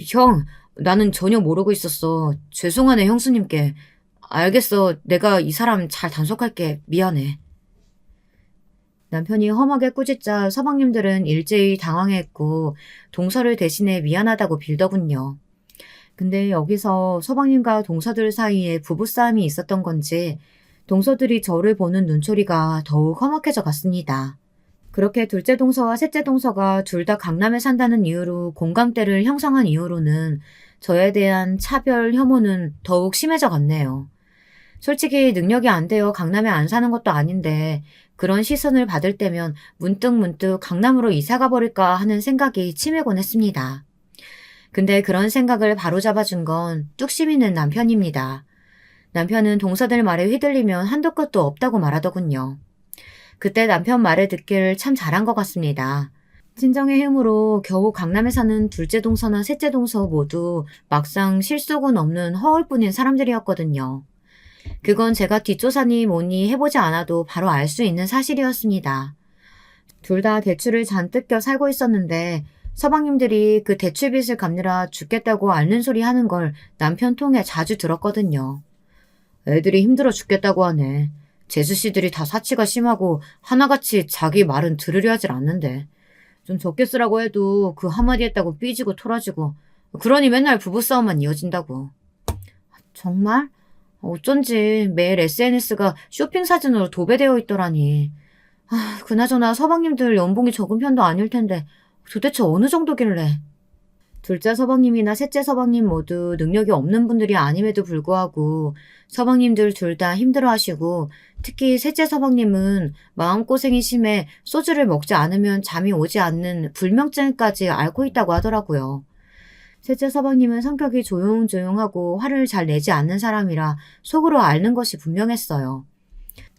A: 형, 나는 전혀 모르고 있었어. 죄송하네, 형수님께. 알겠어. 내가 이 사람 잘 단속할게. 미안해. 남편이 험하게 꾸짖자 서방님들은 일제히 당황했고 동서를 대신해 미안하다고 빌더군요. 근데 여기서 서방님과 동서들 사이에 부부싸움이 있었던 건지 동서들이 저를 보는 눈초리가 더욱 험악해져 갔습니다. 그렇게 둘째 동서와 셋째 동서가 둘 다 강남에 산다는 이유로 공감대를 형성한 이후로는 저에 대한 차별 혐오는 더욱 심해져 갔네요. 솔직히 능력이 안 되어 강남에 안 사는 것도 아닌데 그런 시선을 받을 때면 문득 강남으로 이사가 버릴까 하는 생각이 치밀곤 했습니다. 근데 그런 생각을 바로잡아준 건 뚝심 있는 남편입니다. 남편은 동서들 말에 휘둘리면 한도 끝도 없다고 말하더군요. 그때 남편 말을 듣길 참 잘한 것 같습니다. 친정의 힘으로 겨우 강남에 사는 둘째 동서나 셋째 동서 모두 막상 실속은 없는 허울뿐인 사람들이었거든요. 그건 제가 뒷조사니 뭐니 해보지 않아도 바로 알 수 있는 사실이었습니다. 둘 다 대출을 잔뜩 껴 살고 있었는데 서방님들이 그 대출빚을 갚느라 죽겠다고 앓는 소리 하는 걸 남편 통해 자주 들었거든요. 애들이 힘들어 죽겠다고 하네. 재수 씨들이 다 사치가 심하고 하나같이 자기 말은 들으려 하질 않는데. 좀 적게 쓰라고 해도 그 한마디 했다고 삐지고 토라지고. 그러니 맨날 부부싸움만 이어진다고. 정말? 어쩐지 매일 SNS가 쇼핑 사진으로 도배되어 있더라니. 그나저나 서방님들 연봉이 적은 편도 아닐 텐데 도대체 어느 정도길래. 둘째 서방님이나 셋째 서방님 모두 능력이 없는 분들이 아님에도 불구하고 서방님들 둘 다 힘들어하시고 특히 셋째 서방님은 마음고생이 심해 소주를 먹지 않으면 잠이 오지 않는 불면증까지 앓고 있다고 하더라고요. 셋째 서방님은 성격이 조용조용하고 화를 잘 내지 않는 사람이라 속으로 앓는 것이 분명했어요.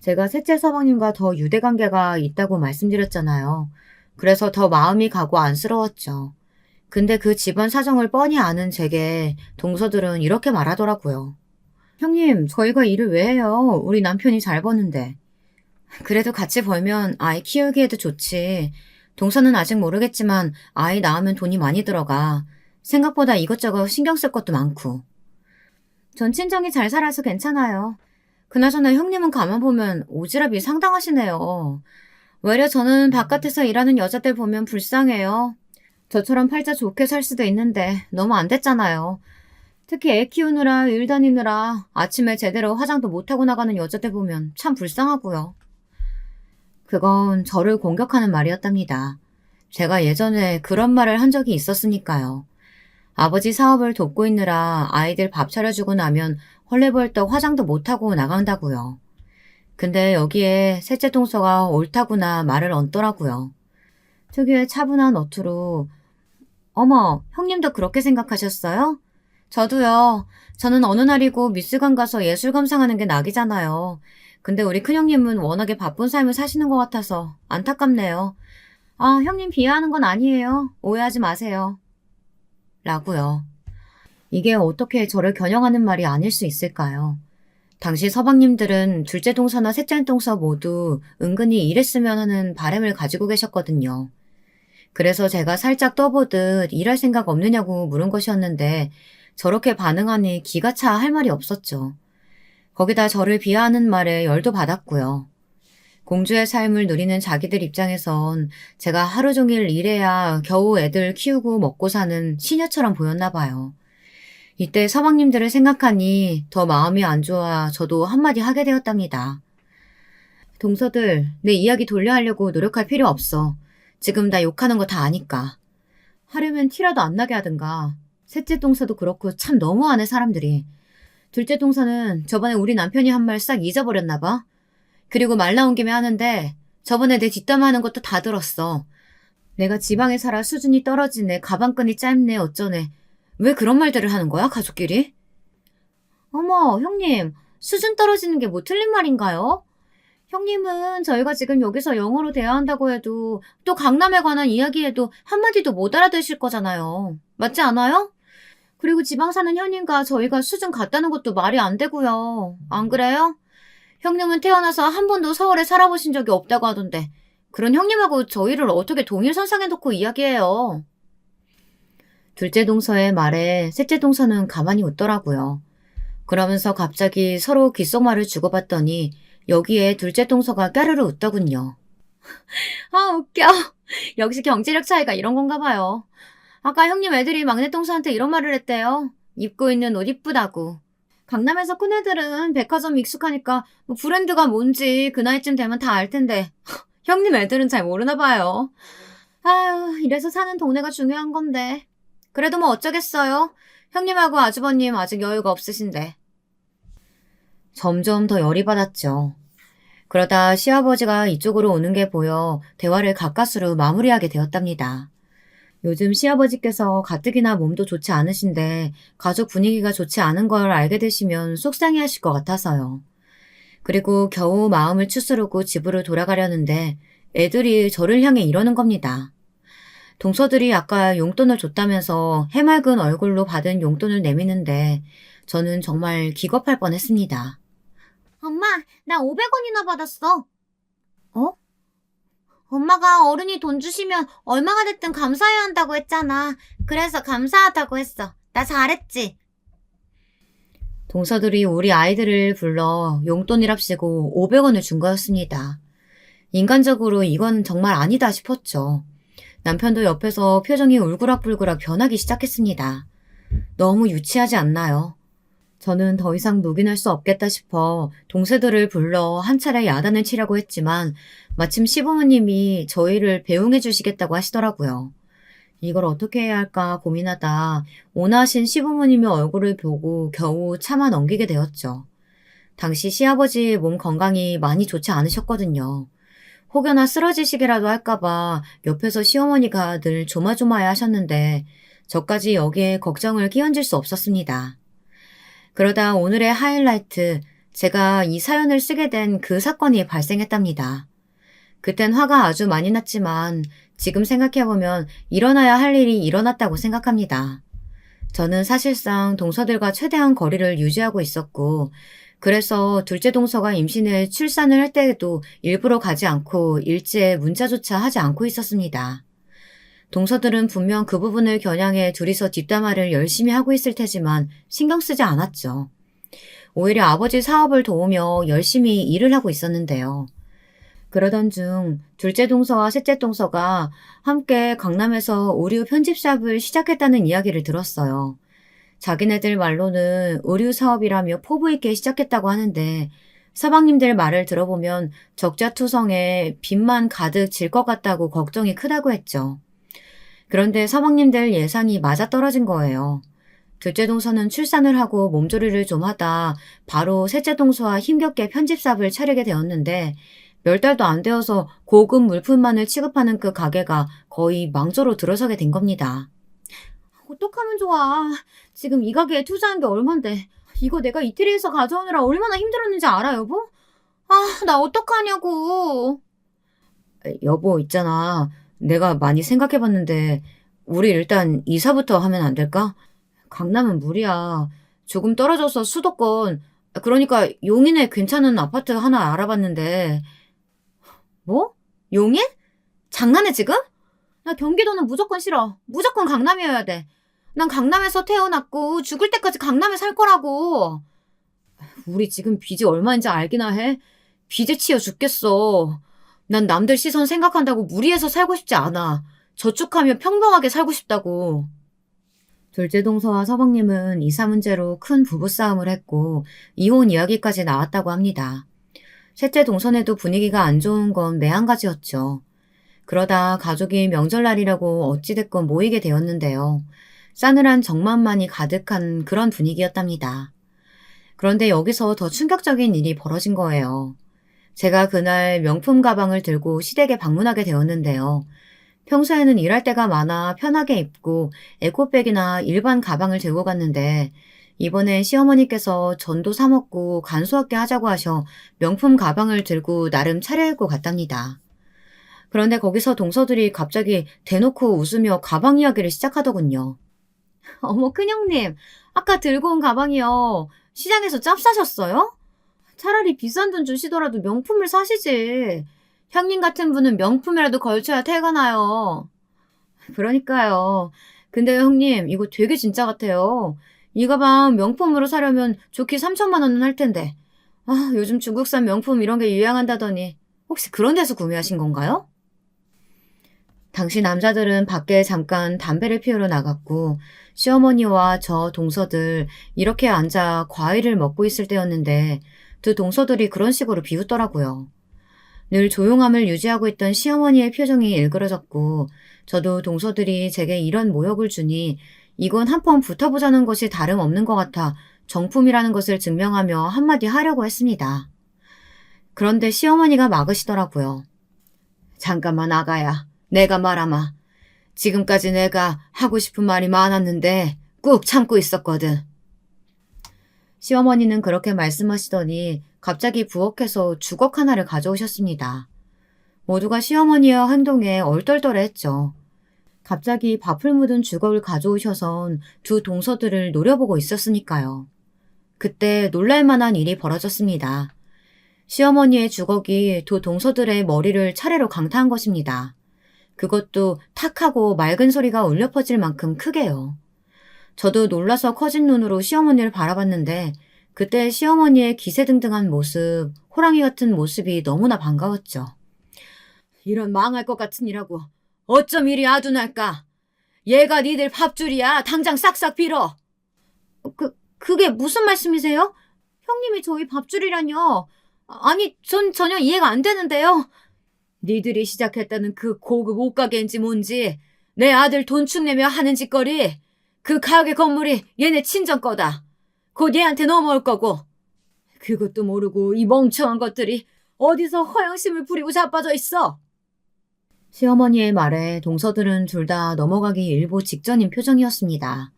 A: 제가 셋째 서방님과 더 유대관계가 있다고 말씀드렸잖아요. 그래서 더 마음이 가고 안쓰러웠죠. 근데 그 집안 사정을 뻔히 아는 제게 동서들은 이렇게 말하더라고요. 형님, 저희가 일을 왜 해요? 우리 남편이 잘 버는데. 그래도 같이 벌면 아이 키우기에도 좋지. 동서는 아직 모르겠지만 아이 낳으면 돈이 많이 들어가. 생각보다 이것저것 신경 쓸 것도 많고. 전 친정이 잘 살아서 괜찮아요. 그나저나 형님은 가만 보면 오지랖이 상당하시네요. 외려 저는 바깥에서 일하는 여자들 보면 불쌍해요. 저처럼 팔자 좋게 살 수도 있는데 너무 안 됐잖아요. 특히 애 키우느라 일 다니느라 아침에 제대로 화장도 못하고 나가는 여자들 보면 참 불쌍하고요. 그건 저를 공격하는 말이었답니다. 제가 예전에 그런 말을 한 적이 있었으니까요. 아버지 사업을 돕고 있느라 아이들 밥 차려주고 나면 헐레벌떡 화장도 못하고 나간다고요. 근데 여기에 셋째 동서가 옳다구나 말을 얹더라고요. 특유의 차분한 어투로 어머, 형님도 그렇게 생각하셨어요? 저도요. 저는 어느 날이고 미술관 가서 예술 감상하는 게 낙이잖아요. 근데 우리 큰형님은 워낙에 바쁜 삶을 사시는 것 같아서 안타깝네요. 형님 비하하는 건 아니에요. 오해하지 마세요. 라고요. 이게 어떻게 저를 겨냥하는 말이 아닐 수 있을까요? 당시 서방님들은 둘째 동서나 셋째 동서 모두 은근히 일했으면 하는 바람을 가지고 계셨거든요. 그래서 제가 살짝 떠보듯 일할 생각 없느냐고 물은 것이었는데 저렇게 반응하니 기가 차 할 말이 없었죠. 거기다 저를 비하하는 말에 열도 받았고요. 공주의 삶을 누리는 자기들 입장에선 제가 하루 종일 일해야 겨우 애들 키우고 먹고 사는 시녀처럼 보였나 봐요. 이때 서방님들을 생각하니 더 마음이 안 좋아 저도 한마디 하게 되었답니다. 동서들, 내 이야기 돌려하려고 노력할 필요 없어. 지금 나 욕하는 거 다 아니까. 하려면 티라도 안 나게 하든가. 셋째 동서도 그렇고 참 너무하네 사람들이. 둘째 동서는 저번에 우리 남편이 한 말 싹 잊어버렸나 봐. 그리고 말 나온 김에 하는데 저번에 내 뒷담화하는 것도 다 들었어. 내가 지방에 살아 수준이 떨어지네, 가방끈이 짧네, 어쩌네. 왜 그런 말들을 하는 거야, 가족끼리? 어머, 형님, 수준 떨어지는 게 뭐 틀린 말인가요? 형님은 저희가 지금 여기서 영어로 대화한다고 해도 또 강남에 관한 이야기해도 한마디도 못 알아들으실 거잖아요. 맞지 않아요? 그리고 지방 사는 형님과 저희가 수준 같다는 것도 말이 안 되고요. 안 그래요? 형님은 태어나서 한 번도 서울에 살아보신 적이 없다고 하던데 그런 형님하고 저희를 어떻게 동일선상에 놓고 이야기해요. 둘째 동서의 말에 셋째 동서는 가만히 웃더라고요. 그러면서 갑자기 서로 귓속말을 주고받더니 여기에 둘째 동서가 까르르 웃더군요. 웃겨. 역시 경제력 차이가 이런 건가 봐요. 아까 형님 애들이 막내 동서한테 이런 말을 했대요. 입고 있는 옷 이쁘다고. 강남에서 큰 애들은 백화점 익숙하니까 뭐 브랜드가 뭔지 그 나이쯤 되면 다 알 텐데 형님 애들은 잘 모르나 봐요. 아유, 이래서 사는 동네가 중요한 건데. 그래도 뭐 어쩌겠어요. 형님하고 아주버님 아직 여유가 없으신데. 점점 더 열이 받았죠. 그러다 시아버지가 이쪽으로 오는 게 보여 대화를 가까스로 마무리하게 되었답니다. 요즘 시아버지께서 가뜩이나 몸도 좋지 않으신데 가족 분위기가 좋지 않은 걸 알게 되시면 속상해하실 것 같아서요. 그리고 겨우 마음을 추스르고 집으로 돌아가려는데 애들이 저를 향해 이러는 겁니다. 동서들이 아까 용돈을 줬다면서 해맑은 얼굴로 받은 용돈을 내미는데 저는 정말 기겁할 뻔했습니다. 엄마, 나 500원이나 받았어. 어? 엄마가 어른이 돈 주시면 얼마가 됐든 감사해야 한다고 했잖아. 그래서 감사하다고 했어. 나 잘했지? 동서들이 우리 아이들을 불러 용돈이랍시고 500원을 준 거였습니다. 인간적으로 이건 정말 아니다 싶었죠. 남편도 옆에서 표정이 울그락불그락 변하기 시작했습니다. 너무 유치하지 않나요? 저는 더 이상 묵인할 수 없겠다 싶어 동생들을 불러 한 차례 야단을 치려고 했지만 마침 시부모님이 저희를 배웅해 주시겠다고 하시더라고요. 이걸 어떻게 해야 할까 고민하다 온화하신 시부모님의 얼굴을 보고 겨우 참아 넘기게 되었죠. 당시 시아버지 몸 건강이 많이 좋지 않으셨거든요. 혹여나 쓰러지시기라도 할까봐 옆에서 시어머니가 늘 조마조마해 하셨는데 저까지 여기에 걱정을 끼얹을 수 없었습니다. 그러다 오늘의 하이라이트, 제가 이 사연을 쓰게 된 그 사건이 발생했답니다. 그땐 화가 아주 많이 났지만 지금 생각해보면 일어나야 할 일이 일어났다고 생각합니다. 저는 사실상 동서들과 최대한 거리를 유지하고 있었고 그래서 둘째 동서가 임신을 출산을 할 때에도 일부러 가지 않고 일지에 문자조차 하지 않고 있었습니다. 동서들은 분명 그 부분을 겨냥해 둘이서 뒷담화를 열심히 하고 있을 테지만 신경 쓰지 않았죠. 오히려 아버지 사업을 도우며 열심히 일을 하고 있었는데요. 그러던 중 둘째 동서와 셋째 동서가 함께 강남에서 의류 편집샵을 시작했다는 이야기를 들었어요. 자기네들 말로는 의류 사업이라며 포부 있게 시작했다고 하는데 서방님들 말을 들어보면 적자투성에 빚만 가득 질 것 같다고 걱정이 크다고 했죠. 그런데 서방님들 예상이 맞아떨어진 거예요. 둘째 동서는 출산을 하고 몸조리를 좀 하다 바로 셋째 동서와 힘겹게 편집샵을 차리게 되었는데 몇 달도 안 되어서 고급 물품만을 취급하는 그 가게가 거의 망조로 들어서게 된 겁니다. 어떡하면 좋아. 지금 이 가게에 투자한 게 얼만데. 이거 내가 이태리에서 가져오느라 얼마나 힘들었는지 알아, 여보? 아, 나 어떡하냐고. 여보, 있잖아. 내가 많이 생각해봤는데 우리 일단 이사부터 하면 안 될까? 강남은 무리야. 조금 떨어져서 수도권, 그러니까 용인에 괜찮은 아파트 하나 알아봤는데. 뭐? 용인? 장난해 지금? 나 경기도는 무조건 싫어. 무조건 강남이어야 돼. 난 강남에서 태어났고 죽을 때까지 강남에 살 거라고. 우리 지금 빚이 얼마인지 알기나 해? 빚에 치여 죽겠어. 난 남들 시선 생각한다고 무리해서 살고 싶지 않아. 저축하며 평범하게 살고 싶다고. 둘째 동서와 서방님은 이사 문제로 큰 부부싸움을 했고 이혼 이야기까지 나왔다고 합니다. 셋째 동선에도 분위기가 안 좋은 건 매한가지였죠. 그러다 가족이 명절날이라고 어찌됐건 모이게 되었는데요. 싸늘한 정만만이 가득한 그런 분위기였답니다. 그런데 여기서 더 충격적인 일이 벌어진 거예요. 제가 그날 명품 가방을 들고 시댁에 방문하게 되었는데요. 평소에는 일할 때가 많아 편하게 입고 에코백이나 일반 가방을 들고 갔는데 이번에 시어머니께서 전도 사 먹고 간소하게 하자고 하셔 명품 가방을 들고 나름 차려입고 갔답니다. 그런데 거기서 동서들이 갑자기 대놓고 웃으며 가방 이야기를 시작하더군요. 어머 큰형님, 아까 들고 온 가방이요. 시장에서 짭싸셨어요? 차라리 비싼 돈 주시더라도 명품을 사시지. 형님 같은 분은 명품이라도 걸쳐야 태가 나요. 그러니까요. 근데 형님, 이거 되게 진짜 같아요. 이 가방 명품으로 사려면 좋게 3천만 원은 할 텐데. 아, 요즘 중국산 명품 이런 게 유행한다더니 혹시 그런 데서 구매하신 건가요? 당시 남자들은 밖에 잠깐 담배를 피우러 나갔고 시어머니와 저 동서들 이렇게 앉아 과일을 먹고 있을 때였는데 두 동서들이 그런 식으로 비웃더라고요. 늘 조용함을 유지하고 있던 시어머니의 표정이 일그러졌고 저도 동서들이 제게 이런 모욕을 주니 이건 한번 붙어보자는 것이 다름없는 것 같아 정품이라는 것을 증명하며 한마디 하려고 했습니다. 그런데 시어머니가 막으시더라고요. 잠깐만 아가야. 내가 말하마. 지금까지 내가 하고 싶은 말이 많았는데 꾹 참고 있었거든. 시어머니는 그렇게 말씀하시더니 갑자기 부엌에서 주걱 하나를 가져오셨습니다. 모두가 시어머니의 행동에 얼떨떨해했죠. 갑자기 밥을 묻은 주걱을 가져오셔선 두 동서들을 노려보고 있었으니까요. 그때 놀랄만한 일이 벌어졌습니다. 시어머니의 주걱이 두 동서들의 머리를 차례로 강타한 것입니다. 그것도 탁 하고 맑은 소리가 울려 퍼질 만큼 크게요. 저도 놀라서 커진 눈으로 시어머니를 바라봤는데 그때 시어머니의 기세등등한 모습, 호랑이 같은 모습이 너무나 반가웠죠. 이런 망할 것 같은 이라고 어쩜 이리 아둔할까? 얘가 니들 밥줄이야. 당장 싹싹 빌어. 그게 무슨 말씀이세요? 형님이 저희 밥줄이라뇨. 아니, 전 전혀 이해가 안 되는데요. 니들이 시작했다는 그 고급 옷가게인지 뭔지 내 아들 돈 축내며 하는 짓거리, 그 가게 건물이 얘네 친정 거다. 곧 얘한테 넘어올 거고. 그것도 모르고 이 멍청한 것들이 어디서 허영심을 부리고 자빠져 있어. 시어머니의 말에 동서들은 둘 다 넘어가기 일보 직전인 표정이었습니다.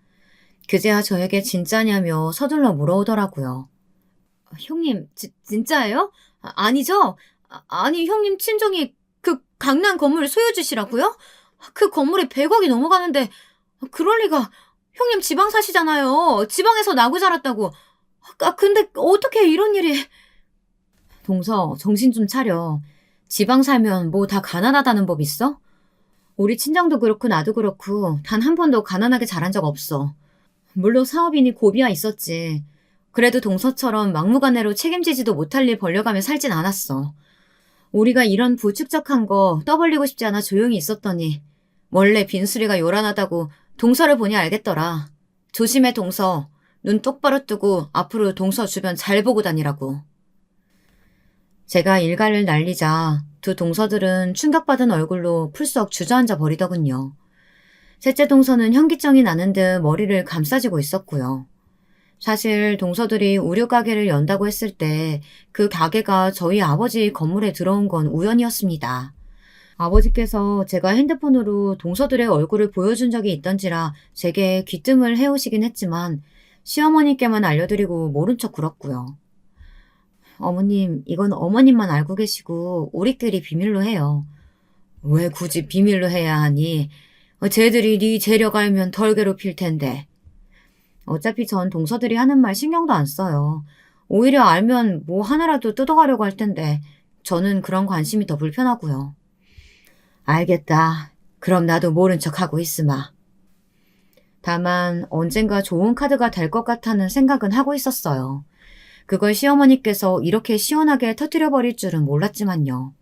A: 그제야 저에게 진짜냐며 서둘러 물어오더라고요. 형님, 진짜예요? 아니죠? 아니, 형님 친정이 그 강남 건물 소유주시라고요? 그 건물에 100억이 넘어가는데 그럴 리가. 형님 지방 사시잖아요. 지방에서 나고 자랐다고. 근데 어떻게 이런 일이. 동서, 정신 좀 차려. 지방 살면 뭐 다 가난하다는 법 있어? 우리 친정도 그렇고 나도 그렇고 단 한 번도 가난하게 자란 적 없어. 물론 사업이니 고비야 있었지. 그래도 동서처럼 막무가내로 책임지지도 못할 일 벌려가며 살진 않았어. 우리가 이런 부축적한 거 떠벌리고 싶지 않아 조용히 있었더니 원래 빈수리가 요란하다고 동서를 보니 알겠더라. 조심해 동서. 눈 똑바로 뜨고 앞으로 동서 주변 잘 보고 다니라고. 제가 일갈을 날리자 두 동서들은 충격받은 얼굴로 풀썩 주저앉아 버리더군요. 셋째 동서는 현기증이 나는 듯 머리를 감싸쥐고 있었고요. 사실 동서들이 우유 가게를 연다고 했을 때 그 가게가 저희 아버지 건물에 들어온 건 우연이었습니다. 아버지께서 제가 핸드폰으로 동서들의 얼굴을 보여준 적이 있던지라 제게 귀뜸을 해오시긴 했지만 시어머니께만 알려드리고 모른 척 굴었고요. 어머님, 이건 어머님만 알고 계시고 우리끼리 비밀로 해요. 왜 굳이 비밀로 해야 하니? 쟤들이 네 재력 알면 덜 괴롭힐 텐데. 어차피 전 동서들이 하는 말 신경도 안 써요. 오히려 알면 뭐 하나라도 뜯어가려고 할 텐데 저는 그런 관심이 더 불편하고요. 알겠다. 그럼 나도 모른 척하고 있으마. 다만 언젠가 좋은 카드가 될 것 같다는 생각은 하고 있었어요. 그걸 시어머니께서 이렇게 시원하게 터뜨려버릴 줄은 몰랐지만요.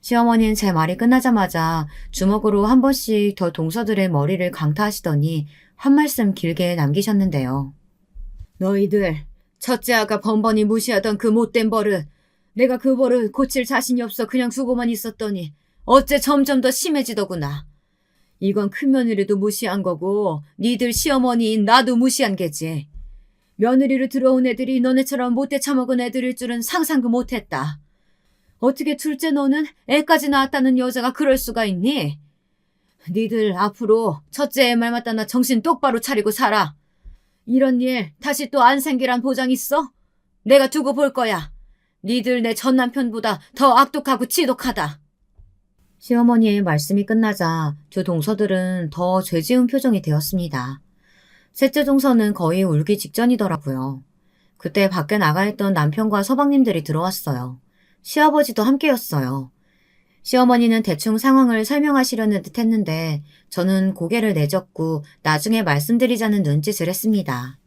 A: 시어머니는 제 말이 끝나자마자 주먹으로 한 번씩 더 동서들의 머리를 강타하시더니 한 말씀 길게 남기셨는데요. 너희들, 첫째 아가 번번이 무시하던 그 못된 버릇, 내가 그 버릇 고칠 자신이 없어 그냥 두고만 있었더니 어째 점점 더 심해지더구나. 이건 큰며느리도 무시한 거고 니들 시어머니인 나도 무시한 게지. 며느리로 들어온 애들이 너네처럼 못돼 처먹은 애들일 줄은 상상도 못했다. 어떻게 둘째 너는 애까지 낳았다는 여자가 그럴 수가 있니? 니들 앞으로 첫째 애 말 맞다나 정신 똑바로 차리고 살아. 이런 일 다시 또 안 생기란 보장 있어? 내가 두고 볼 거야. 니들 내 전 남편보다 더 악독하고 지독하다. 시어머니의 말씀이 끝나자 두 동서들은 더 죄지은 표정이 되었습니다. 셋째 동서는 거의 울기 직전이더라고요. 그때 밖에 나가 있던 남편과 서방님들이 들어왔어요. 시아버지도 함께였어요. 시어머니는 대충 상황을 설명하시려는 듯 했는데 저는 고개를 내젓고 나중에 말씀드리자는 눈짓을 했습니다.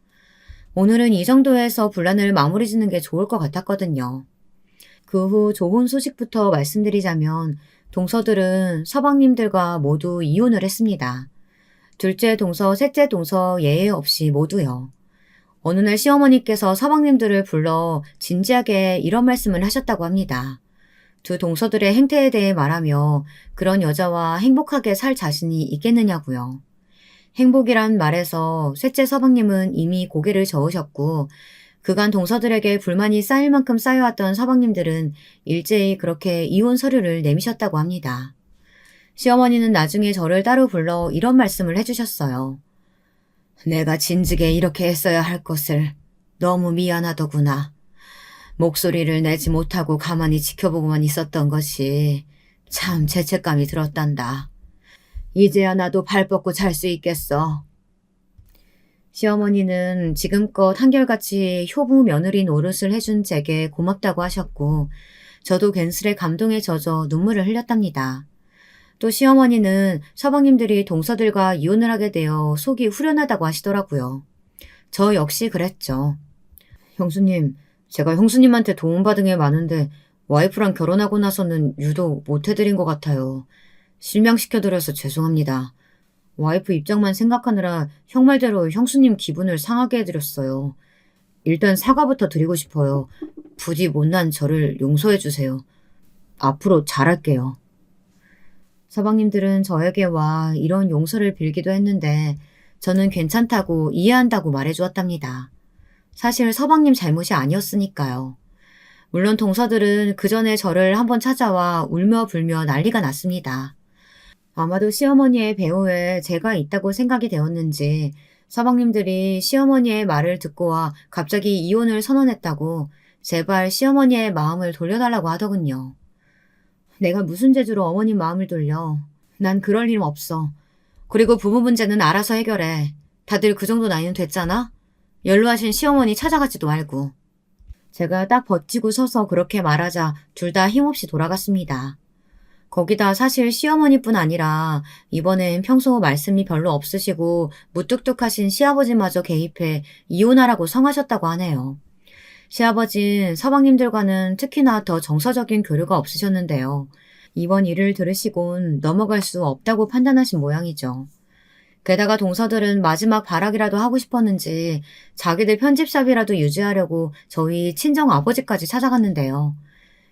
A: 오늘은 이 정도에서 분란을 마무리 짓는 게 좋을 것 같았거든요. 그 후 좋은 소식부터 말씀드리자면 동서들은 서방님들과 모두 이혼을 했습니다. 둘째 동서, 셋째 동서 예외 없이 모두요. 어느 날 시어머니께서 서방님들을 불러 진지하게 이런 말씀을 하셨다고 합니다. 두 동서들의 행태에 대해 말하며 그런 여자와 행복하게 살 자신이 있겠느냐고요. 행복이란 말에서 셋째 서방님은 이미 고개를 저으셨고 그간 동서들에게 불만이 쌓일 만큼 쌓여왔던 서방님들은 일제히 그렇게 이혼 서류를 내미셨다고 합니다. 시어머니는 나중에 저를 따로 불러 이런 말씀을 해주셨어요. 내가 진즉에 이렇게 했어야 할 것을 너무 미안하더구나. 목소리를 내지 못하고 가만히 지켜보고만 있었던 것이 참 죄책감이 들었단다. 이제야 나도 발 뻗고 잘 수 있겠어. 시어머니는 지금껏 한결같이 효부 며느리 노릇을 해준 제게 고맙다고 하셨고 저도 괜스레 감동에 젖어 눈물을 흘렸답니다. 또 시어머니는 서방님들이 동서들과 이혼을 하게 되어 속이 후련하다고 하시더라고요. 저 역시 그랬죠. 형수님, 제가 형수님한테 도움받은 게 많은데 와이프랑 결혼하고 나서는 유독 못해드린 것 같아요. 실망시켜드려서 죄송합니다. 와이프 입장만 생각하느라 형 말대로 형수님 기분을 상하게 해드렸어요. 일단 사과부터 드리고 싶어요. 부디 못난 저를 용서해주세요. 앞으로 잘할게요. 서방님들은 저에게 와 이런 용서를 빌기도 했는데 저는 괜찮다고 이해한다고 말해주었답니다. 사실 서방님 잘못이 아니었으니까요. 물론 동서들은 그 전에 저를 한번 찾아와 울며 불며 난리가 났습니다. 아마도 시어머니의 배후에 제가 있다고 생각이 되었는지 서방님들이 시어머니의 말을 듣고 와 갑자기 이혼을 선언했다고 제발 시어머니의 마음을 돌려달라고 하더군요. 내가 무슨 재주로 어머님 마음을 돌려. 난 그럴 일 없어. 그리고 부부 문제는 알아서 해결해. 다들 그 정도 나이는 됐잖아? 연로하신 시어머니 찾아가지도 말고. 제가 딱 버티고 서서 그렇게 말하자 둘 다 힘없이 돌아갔습니다. 거기다 사실 시어머니뿐 아니라 이번엔 평소 말씀이 별로 없으시고 무뚝뚝하신 시아버지마저 개입해 이혼하라고 성하셨다고 하네요. 시아버진 서방님들과는 특히나 더 정서적인 교류가 없으셨는데요. 이번 일을 들으시곤 넘어갈 수 없다고 판단하신 모양이죠. 게다가 동서들은 마지막 발악이라도 하고 싶었는지 자기들 편집샵이라도 유지하려고 저희 친정 아버지까지 찾아갔는데요.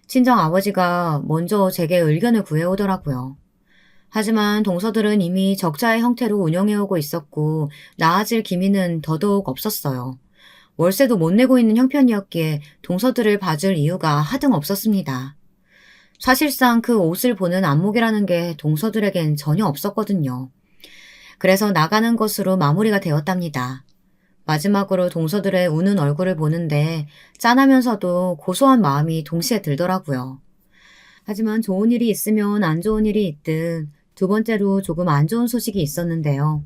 A: 친정 아버지가 먼저 제게 의견을 구해오더라고요. 하지만 동서들은 이미 적자의 형태로 운영해오고 있었고 나아질 기미는 더더욱 없었어요. 월세도 못 내고 있는 형편이었기에 동서들을 봐줄 이유가 하등 없었습니다. 사실상 그 옷을 보는 안목이라는 게 동서들에겐 전혀 없었거든요. 그래서 나가는 것으로 마무리가 되었답니다. 마지막으로 동서들의 우는 얼굴을 보는데 짠하면서도 고소한 마음이 동시에 들더라고요. 하지만 좋은 일이 있으면 안 좋은 일이 있듯 두 번째로 조금 안 좋은 소식이 있었는데요.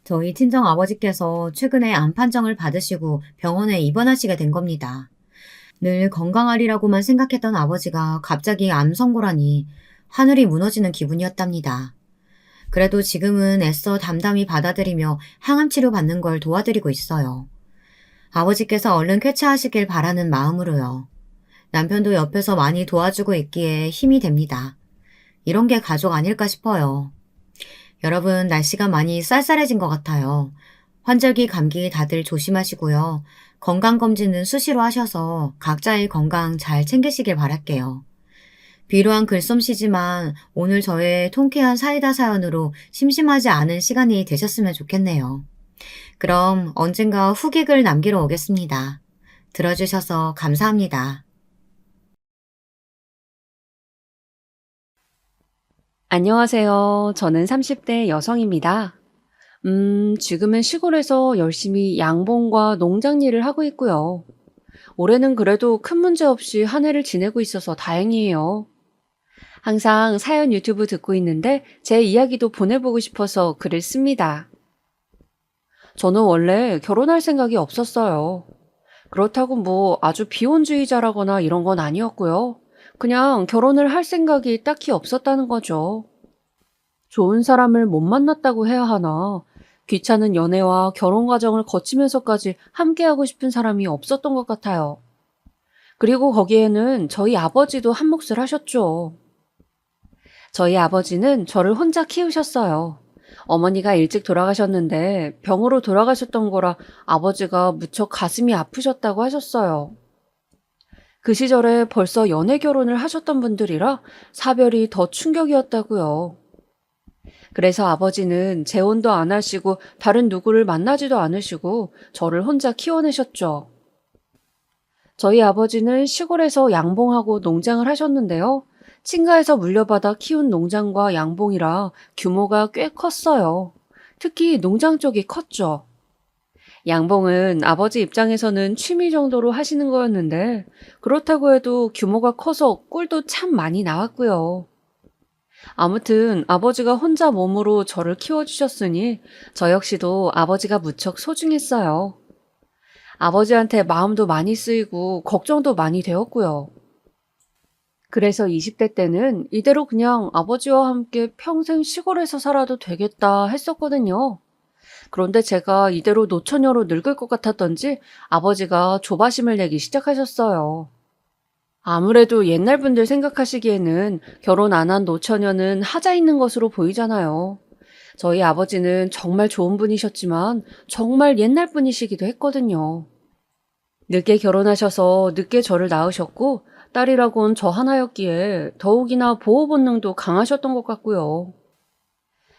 A: 저희 친정 아버지께서 최근에 암 판정을 받으시고 병원에 입원하시게 된 겁니다. 늘 건강하리라고만 생각했던 아버지가 갑자기 암 선고라니 하늘이 무너지는 기분이었답니다. 그래도 지금은 애써 담담히 받아들이며 항암 치료 받는 걸 도와드리고 있어요. 아버지께서 얼른 쾌차하시길 바라는 마음으로요. 남편도 옆에서 많이 도와주고 있기에 힘이 됩니다. 이런 게 가족 아닐까 싶어요. 여러분, 날씨가 많이 쌀쌀해진 것 같아요. 환절기 감기 다들 조심하시고요. 건강검진은 수시로 하셔서 각자의 건강 잘 챙기시길 바랄게요. 비루한 글솜씨지만 오늘 저의 통쾌한 사이다 사연으로 심심하지 않은 시간이 되셨으면 좋겠네요. 그럼 언젠가 후기글 남기러 오겠습니다. 들어주셔서 감사합니다.
B: 안녕하세요. 저는 30대 여성입니다. 지금은 시골에서 열심히 양봉과 농장 일을 하고 있고요. 올해는 그래도 큰 문제 없이 한 해를 지내고 있어서 다행이에요. 항상 사연 유튜브 듣고 있는데 제 이야기도 보내보고 싶어서 글을 씁니다. 저는 원래 결혼할 생각이 없었어요. 그렇다고 뭐 아주 비혼주의자라거나 이런 건 아니었고요. 그냥 결혼을 할 생각이 딱히 없었다는 거죠. 좋은 사람을 못 만났다고 해야 하나? 귀찮은 연애와 결혼 과정을 거치면서까지 함께하고 싶은 사람이 없었던 것 같아요. 그리고 거기에는 저희 아버지도 한 몫을 하셨죠. 저희 아버지는 저를 혼자 키우셨어요. 어머니가 일찍 돌아가셨는데 병으로 돌아가셨던 거라 아버지가 무척 가슴이 아프셨다고 하셨어요. 그 시절에 벌써 연애 결혼을 하셨던 분들이라 사별이 더 충격이었다고요. 그래서 아버지는 재혼도 안 하시고 다른 누구를 만나지도 않으시고 저를 혼자 키워내셨죠. 저희 아버지는 시골에서 양봉하고 농장을 하셨는데요. 친가에서 물려받아 키운 농장과 양봉이라 규모가 꽤 컸어요. 특히 농장 쪽이 컸죠. 양봉은 아버지 입장에서는 취미 정도로 하시는 거였는데 그렇다고 해도 규모가 커서 꿀도 참 많이 나왔고요. 아무튼 아버지가 혼자 몸으로 저를 키워주셨으니 저 역시도 아버지가 무척 소중했어요. 아버지한테 마음도 많이 쓰이고 걱정도 많이 되었고요. 그래서 20대 때는 이대로 그냥 아버지와 함께 평생 시골에서 살아도 되겠다 했었거든요. 그런데 제가 이대로 노처녀로 늙을 것 같았던지 아버지가 조바심을 내기 시작하셨어요. 아무래도 옛날 분들 생각하시기에는 결혼 안 한 노처녀는 하자 있는 것으로 보이잖아요. 저희 아버지는 정말 좋은 분이셨지만 정말 옛날 분이시기도 했거든요. 늦게 결혼하셔서 늦게 저를 낳으셨고 딸이라곤 저 하나였기에 더욱이나 보호 본능도 강하셨던 것 같고요.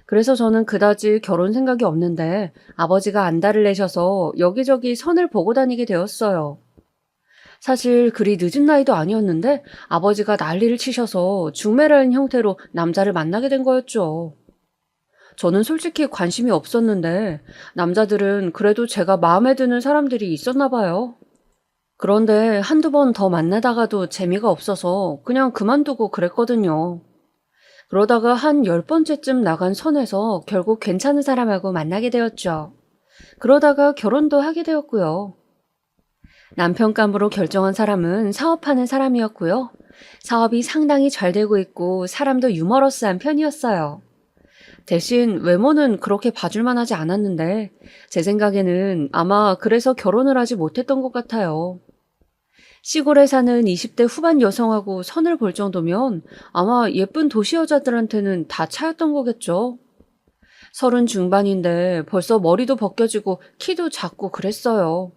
B: 그래서 저는 그다지 결혼 생각이 없는데 아버지가 안달을 내셔서 여기저기 선을 보고 다니게 되었어요. 사실 그리 늦은 나이도 아니었는데 아버지가 난리를 치셔서 중매라는 형태로 남자를 만나게 된 거였죠. 저는 솔직히 관심이 없었는데 남자들은 그래도 제가 마음에 드는 사람들이 있었나 봐요. 그런데 한두 번 더 만나다가도 재미가 없어서 그냥 그만두고 그랬거든요. 그러다가 한 10번째쯤 나간 선에서 결국 괜찮은 사람하고 만나게 되었죠. 그러다가 결혼도 하게 되었고요. 남편감으로 결정한 사람은 사업하는 사람이었고요. 사업이 상당히 잘 되고 있고 사람도 유머러스한 편이었어요. 대신 외모는 그렇게 봐줄만 하지 않았는데 제 생각에는 아마 그래서 결혼을 하지 못했던 것 같아요. 시골에 사는 20대 후반 여성하고 선을 볼 정도면 아마 예쁜 도시 여자들한테는 다 차였던 거겠죠. 30 중반인데 벌써 머리도 벗겨지고 키도 작고 그랬어요.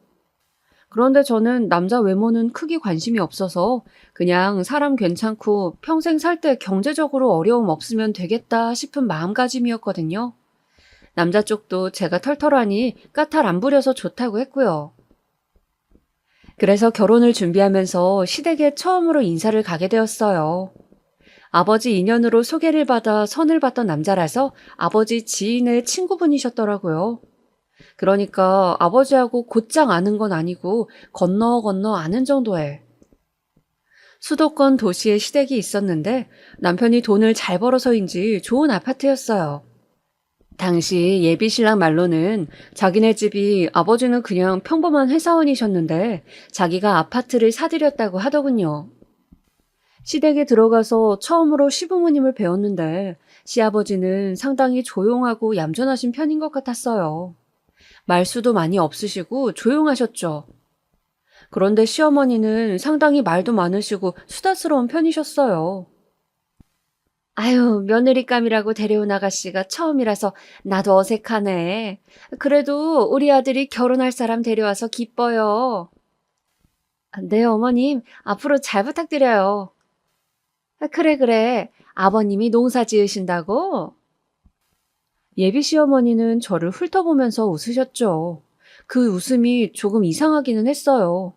B: 그런데 저는 남자 외모는 크게 관심이 없어서 그냥 사람 괜찮고 평생 살 때 경제적으로 어려움 없으면 되겠다 싶은 마음가짐이었거든요. 남자 쪽도 제가 털털하니 까탈 안 부려서 좋다고 했고요. 그래서 결혼을 준비하면서 시댁에 처음으로 인사를 가게 되었어요. 아버지 인연으로 소개를 받아 선을 봤던 남자라서 아버지 지인의 친구분이셨더라고요. 그러니까 아버지하고 곧장 아는 건 아니고 건너 건너 아는 정도에. 수도권 도시에 시댁이 있었는데 남편이 돈을 잘 벌어서인지 좋은 아파트였어요. 당시 예비 신랑 말로는 자기네 집이 아버지는 그냥 평범한 회사원이셨는데 자기가 아파트를 사들였다고 하더군요. 시댁에 들어가서 처음으로 시부모님을 배웠는데 시아버지는 상당히 조용하고 얌전하신 편인 것 같았어요. 말수도 많이 없으시고 조용하셨죠. 그런데 시어머니는 상당히 말도 많으시고 수다스러운 편이셨어요. 아유, 며느리감이라고 데려온 아가씨가 처음이라서 나도 어색하네. 그래도 우리 아들이 결혼할 사람 데려와서 기뻐요. 네, 어머님, 앞으로 잘 부탁드려요. 그래, 그래. 아버님이 농사 지으신다고? 예비 시어머니는 저를 훑어보면서 웃으셨죠. 그 웃음이 조금 이상하기는 했어요.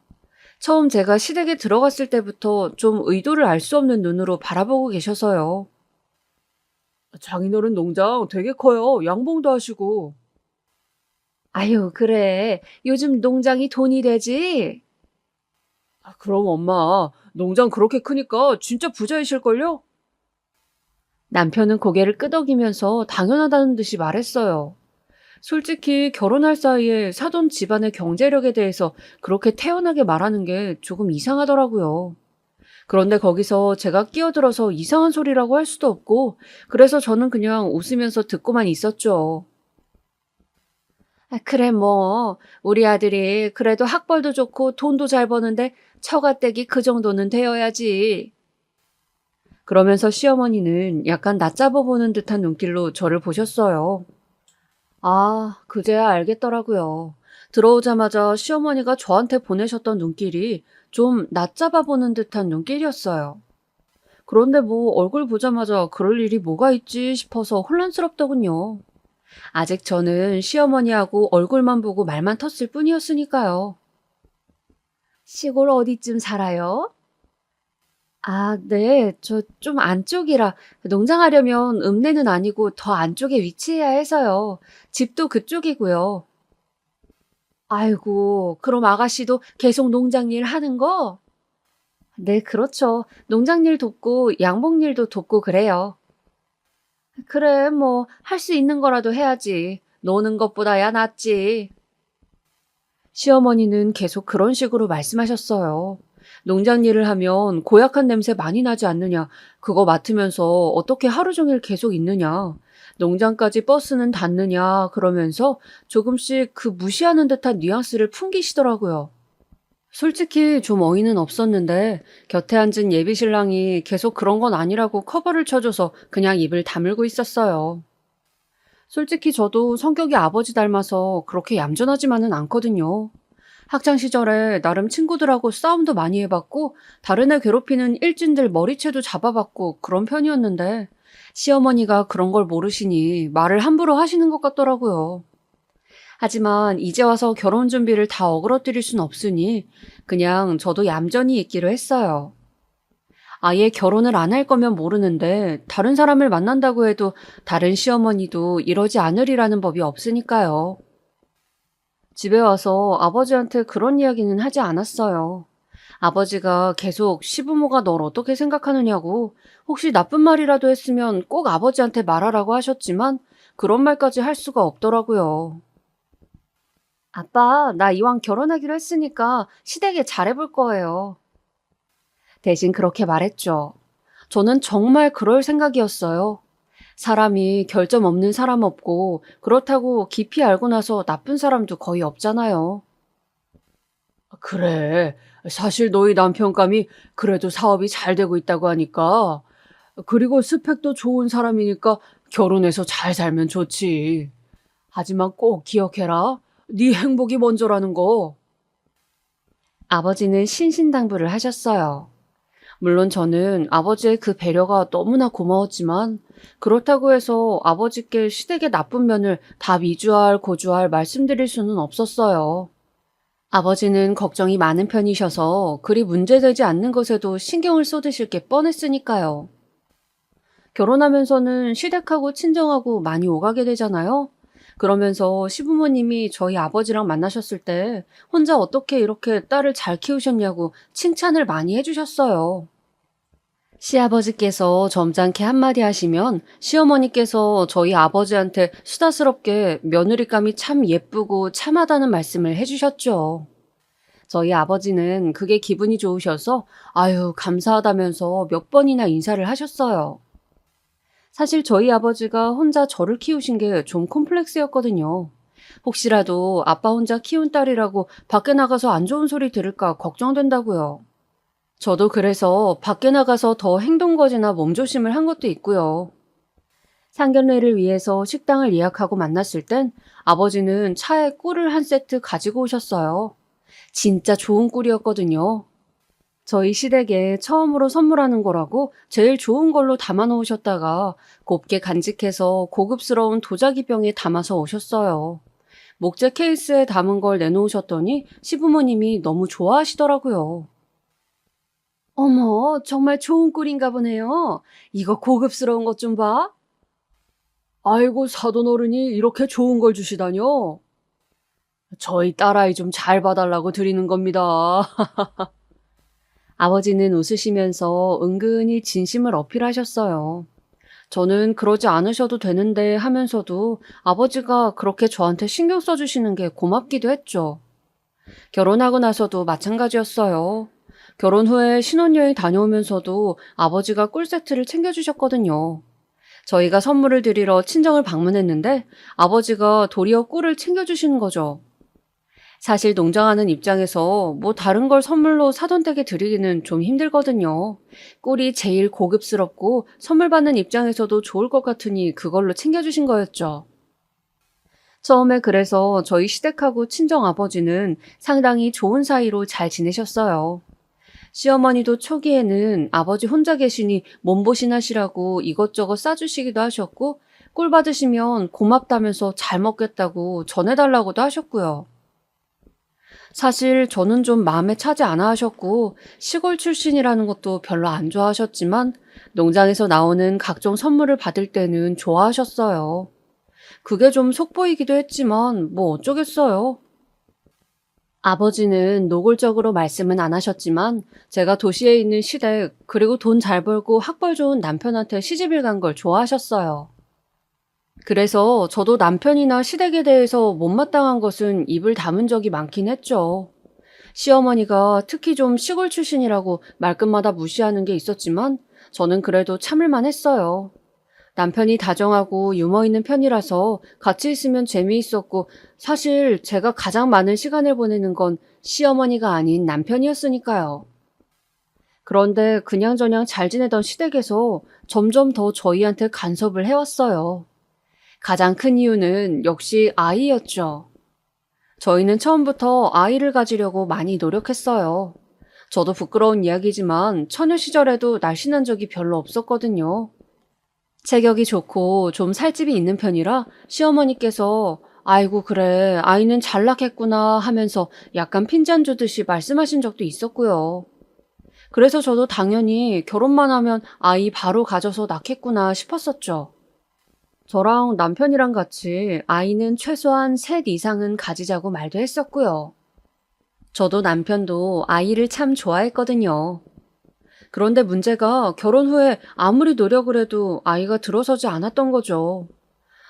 B: 처음 제가 시댁에 들어갔을 때부터 좀 의도를 알 수 없는 눈으로 바라보고 계셔서요. 장인어른 농장 되게 커요. 양봉도 하시고. 아유, 그래. 요즘 농장이 돈이 되지? 그럼 엄마, 농장 그렇게 크니까 진짜 부자이실걸요? 남편은 고개를 끄덕이면서 당연하다는 듯이 말했어요. 솔직히 결혼할 사이에 사돈 집안의 경제력에 대해서 그렇게 태연하게 말하는 게 조금 이상하더라고요. 그런데 거기서 제가 끼어들어서 이상한 소리라고 할 수도 없고, 그래서 저는 그냥 웃으면서 듣고만 있었죠. 그래, 뭐, 우리 아들이 그래도 학벌도 좋고 돈도 잘 버는데 처가댁이 그 정도는 되어야지. 그러면서 시어머니는 약간 낮잡아 보는 듯한 눈길로 저를 보셨어요. 아, 그제야 알겠더라고요. 들어오자마자 시어머니가 저한테 보내셨던 눈길이 좀 낮잡아 보는 듯한 눈길이었어요. 그런데 뭐 얼굴 보자마자 그럴 일이 뭐가 있지 싶어서 혼란스럽더군요. 아직 저는 시어머니하고 얼굴만 보고 말만 텄을 뿐이었으니까요. 시골 어디쯤 살아요? 아, 네. 저 좀 안쪽이라 농장하려면 읍내는 아니고 더 안쪽에 위치해야 해서요. 집도 그쪽이고요. 아이고, 그럼 아가씨도 계속 농장 일 하는 거? 네, 그렇죠. 농장 일 돕고 양봉 일도 돕고 그래요. 그래, 뭐, 할 수 있는 거라도 해야지. 노는 것보다야 낫지. 시어머니는 계속 그런 식으로 말씀하셨어요. 농장 일을 하면 고약한 냄새 많이 나지 않느냐. 그거 맡으면서 어떻게 하루 종일 계속 있느냐. 농장까지 버스는 닿느냐. 그러면서 조금씩 그 무시하는 듯한 뉘앙스를 풍기시더라고요. 솔직히 좀 어이는 없었는데 곁에 앉은 예비 신랑이 계속 그런 건 아니라고 커버를 쳐줘서 그냥 입을 다물고 있었어요. 솔직히 저도 성격이 아버지 닮아서 그렇게 얌전하지만은 않거든요. 학창 시절에 나름 친구들하고 싸움도 많이 해봤고 다른 애 괴롭히는 일진들 머리채도 잡아봤고 그런 편이었는데 시어머니가 그런 걸 모르시니 말을 함부로 하시는 것 같더라고요. 하지만 이제 와서 결혼 준비를 다 어그러뜨릴 순 없으니 그냥 저도 얌전히 있기로 했어요. 아예 결혼을 안 할 거면 모르는데 다른 사람을 만난다고 해도 다른 시어머니도 이러지 않으리라는 법이 없으니까요. 집에 와서 아버지한테 그런 이야기는 하지 않았어요. 아버지가 계속 시부모가 널 어떻게 생각하느냐고 혹시 나쁜 말이라도 했으면 꼭 아버지한테 말하라고 하셨지만 그런 말까지 할 수가 없더라고요. 아빠, 나 이왕 결혼하기로 했으니까 시댁에 잘해볼 거예요. 대신 그렇게 말했죠. 저는 정말 그럴 생각이었어요. 사람이 결점 없는 사람 없고 그렇다고 깊이 알고 나서 나쁜 사람도 거의 없잖아요. 그래. 사실 너희 남편감이 그래도 사업이 잘 되고 있다고 하니까 그리고 스펙도 좋은 사람이니까 결혼해서 잘 살면 좋지. 하지만 꼭 기억해라. 네 행복이 먼저라는 거. 아버지는 신신당부를 하셨어요. 물론 저는 아버지의 그 배려가 너무나 고마웠지만 그렇다고 해서 아버지께 시댁의 나쁜 면을 다 미주알 고주알 말씀드릴 수는 없었어요. 아버지는 걱정이 많은 편이셔서 그리 문제되지 않는 것에도 신경을 쏟으실 게 뻔했으니까요. 결혼하면서는 시댁하고 친정하고 많이 오가게 되잖아요. 그러면서 시부모님이 저희 아버지랑 만나셨을 때 혼자 어떻게 이렇게 딸을 잘 키우셨냐고 칭찬을 많이 해주셨어요. 시아버지께서 점잖게 한마디 하시면 시어머니께서 저희 아버지한테 수다스럽게 며느리감이 참 예쁘고 참하다는 말씀을 해주셨죠. 저희 아버지는 그게 기분이 좋으셔서 아유 감사하다면서 몇 번이나 인사를 하셨어요. 사실 저희 아버지가 혼자 저를 키우신 게 좀 콤플렉스였거든요. 혹시라도 아빠 혼자 키운 딸이라고 밖에 나가서 안 좋은 소리 들을까 걱정된다고요. 저도 그래서 밖에 나가서 더 행동거지나 몸조심을 한 것도 있고요. 상견례를 위해서 식당을 예약하고 만났을 땐 아버지는 차에 꿀을 한 세트 가지고 오셨어요. 진짜 좋은 꿀이었거든요. 저희 시댁에 처음으로 선물하는 거라고 제일 좋은 걸로 담아 놓으셨다가 곱게 간직해서 고급스러운 도자기병에 담아서 오셨어요. 목재 케이스에 담은 걸 내놓으셨더니 시부모님이 너무 좋아하시더라고요. 어머, 정말 좋은 꿀인가 보네요. 이거 고급스러운 것 좀 봐. 아이고, 사돈 어른이 이렇게 좋은 걸 주시다뇨. 저희 딸아이 좀 잘 봐달라고 드리는 겁니다. 아버지는 웃으시면서 은근히 진심을 어필하셨어요. 저는 그러지 않으셔도 되는데 하면서도 아버지가 그렇게 저한테 신경 써주시는 게 고맙기도 했죠. 결혼하고 나서도 마찬가지였어요. 결혼 후에 신혼여행 다녀오면서도 아버지가 꿀 세트를 챙겨주셨거든요. 저희가 선물을 드리러 친정을 방문했는데 아버지가 도리어 꿀을 챙겨주시는 거죠. 사실 농장하는 입장에서 뭐 다른 걸 선물로 사돈 댁에 드리기는 좀 힘들거든요. 꿀이 제일 고급스럽고 선물 받는 입장에서도 좋을 것 같으니 그걸로 챙겨주신 거였죠. 처음에 그래서 저희 시댁하고 친정 아버지는 상당히 좋은 사이로 잘 지내셨어요. 시어머니도 초기에는 아버지 혼자 계시니 몸보신 하시라고 이것저것 싸주시기도 하셨고 꿀 받으시면 고맙다면서 잘 먹겠다고 전해달라고도 하셨고요. 사실 저는 좀 마음에 차지 않아 하셨고 시골 출신이라는 것도 별로 안 좋아하셨지만 농장에서 나오는 각종 선물을 받을 때는 좋아하셨어요. 그게 좀 속보이기도 했지만 뭐 어쩌겠어요. 아버지는 노골적으로 말씀은 안 하셨지만 제가 도시에 있는 시댁 그리고 돈 잘 벌고 학벌 좋은 남편한테 시집을 간 걸 좋아하셨어요. 그래서 저도 남편이나 시댁에 대해서 못마땅한 것은 입을 다문 적이 많긴 했죠. 시어머니가 특히 좀 시골 출신이라고 말끝마다 무시하는 게 있었지만 저는 그래도 참을만 했어요. 남편이 다정하고 유머 있는 편이라서 같이 있으면 재미있었고 사실 제가 가장 많은 시간을 보내는 건 시어머니가 아닌 남편이었으니까요. 그런데 그냥저냥 잘 지내던 시댁에서 점점 더 저희한테 간섭을 해왔어요. 가장 큰 이유는 역시 아이였죠. 저희는 처음부터 아이를 가지려고 많이 노력했어요. 저도 부끄러운 이야기지만 처녀 시절에도 날씬한 적이 별로 없었거든요. 체격이 좋고 좀 살집이 있는 편이라 시어머니께서 아이고 그래 아이는 잘 낳겠구나 하면서 약간 핀잔 주듯이 말씀하신 적도 있었고요. 그래서 저도 당연히 결혼만 하면 아이 바로 가져서 낳겠구나 싶었었죠. 저랑 남편이랑 같이 아이는 최소한 셋 이상은 가지자고 말도 했었고요. 저도 남편도 아이를 참 좋아했거든요. 그런데 문제가 결혼 후에 아무리 노력을 해도 아이가 들어서지 않았던 거죠.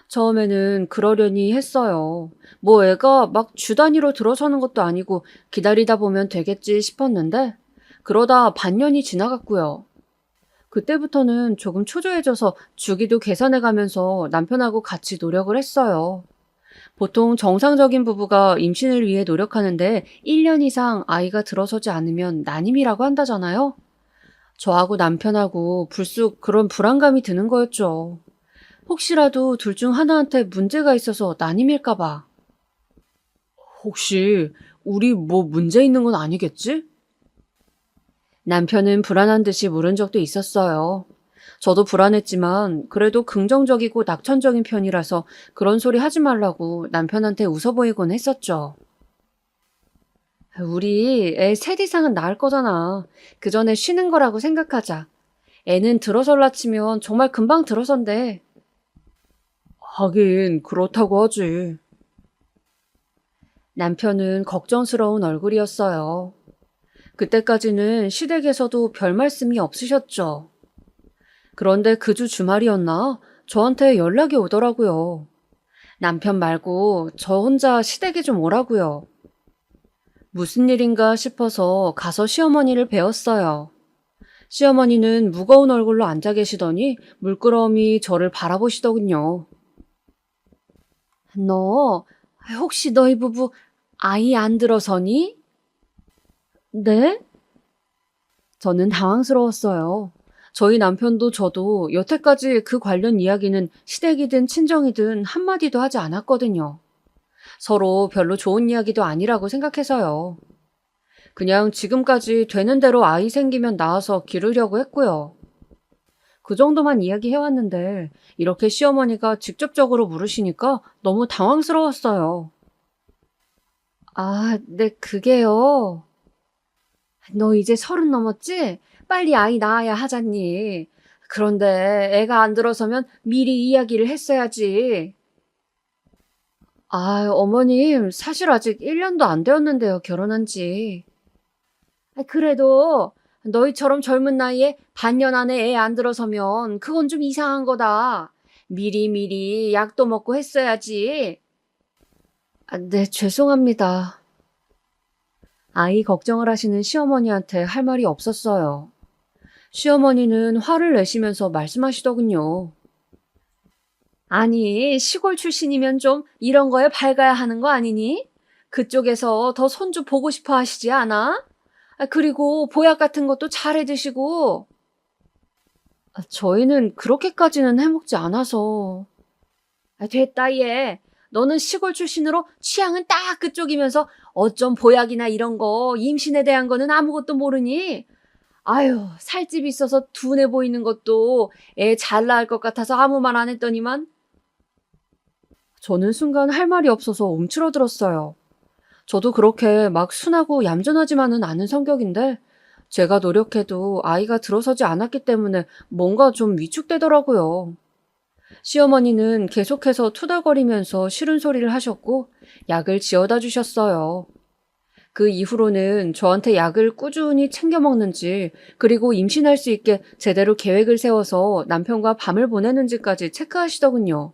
B: 처음에는 그러려니 했어요. 뭐 애가 막 주 단위로 들어서는 것도 아니고 기다리다 보면 되겠지 싶었는데 그러다 반년이 지나갔고요. 그때부터는 조금 초조해져서 주기도 계산해 가면서 남편하고 같이 노력을 했어요. 보통 정상적인 부부가 임신을 위해 노력하는데 1년 이상 아이가 들어서지 않으면 난임이라고 한다잖아요. 저하고 남편하고 불쑥 그런 불안감이 드는 거였죠. 혹시라도 둘 중 하나한테 문제가 있어서 난임일까 봐. 혹시 우리 뭐 문제 있는 건 아니겠지? 남편은 불안한 듯이 물은 적도 있었어요. 저도 불안했지만 그래도 긍정적이고 낙천적인 편이라서 그런 소리 하지 말라고 남편한테 웃어 보이곤 했었죠. 우리 애 셋 이상은 낳을 거잖아. 그 전에 쉬는 거라고 생각하자. 애는 들어설라 치면 정말 금방 들어선대. 하긴 그렇다고 하지. 남편은 걱정스러운 얼굴이었어요. 그때까지는 시댁에서도 별 말씀이 없으셨죠. 그런데 그 주 주말이었나? 저한테 연락이 오더라고요. 남편 말고 저 혼자 시댁에 좀 오라고요. 무슨 일인가 싶어서 가서 시어머니를 뵈었어요. 시어머니는 무거운 얼굴로 앉아 계시더니 물끄러미 저를 바라보시더군요. 너, 혹시 너희 부부 아이 안 들어서니? 네? 저는 당황스러웠어요. 저희 남편도 저도 여태까지 그 관련 이야기는 시댁이든 친정이든 한마디도 하지 않았거든요. 서로 별로 좋은 이야기도 아니라고 생각해서요. 그냥 지금까지 되는 대로 아이 생기면 낳아서 기르려고 했고요. 그 정도만 이야기해왔는데 이렇게 시어머니가 직접적으로 물으시니까 너무 당황스러웠어요. 아, 네, 그게요. 너 이제 30 넘었지? 빨리 아이 낳아야 하잖니. 그런데 애가 안 들어서면 미리 이야기를 했어야지. 아, 어머님, 사실 아직 1년도 안 되었는데요, 결혼한 지. 그래도 너희처럼 젊은 나이에 반년 안에 애 안 들어서면 그건 좀 이상한 거다. 미리미리 약도 먹고 했어야지. 아, 네, 죄송합니다. 아이 걱정을 하시는 시어머니한테 할 말이 없었어요. 시어머니는 화를 내시면서 말씀하시더군요. 아니, 시골 출신이면 좀 이런 거에 밝아야 하는 거 아니니? 그쪽에서 더 손주 보고 싶어 하시지 않아? 그리고 보약 같은 것도 잘 해 드시고. 저희는 그렇게까지는 해먹지 않아서. 됐다, 얘. 너는 시골 출신으로 취향은 딱 그쪽이면서 어쩜 보약이나 이런 거, 임신에 대한 거는 아무것도 모르니? 아유, 살집이 있어서 둔해 보이는 것도 애 잘 낳을 것 같아서 아무 말 안 했더니만. 저는 순간 할 말이 없어서 움츠러들었어요. 저도 그렇게 막 순하고 얌전하지만은 않은 성격인데 제가 노력해도 아이가 들어서지 않았기 때문에 뭔가 좀 위축되더라고요. 시어머니는 계속해서 투덜거리면서 싫은 소리를 하셨고 약을 지어다 주셨어요. 그 이후로는 저한테 약을 꾸준히 챙겨 먹는지 그리고 임신할 수 있게 제대로 계획을 세워서 남편과 밤을 보내는지까지 체크하시더군요.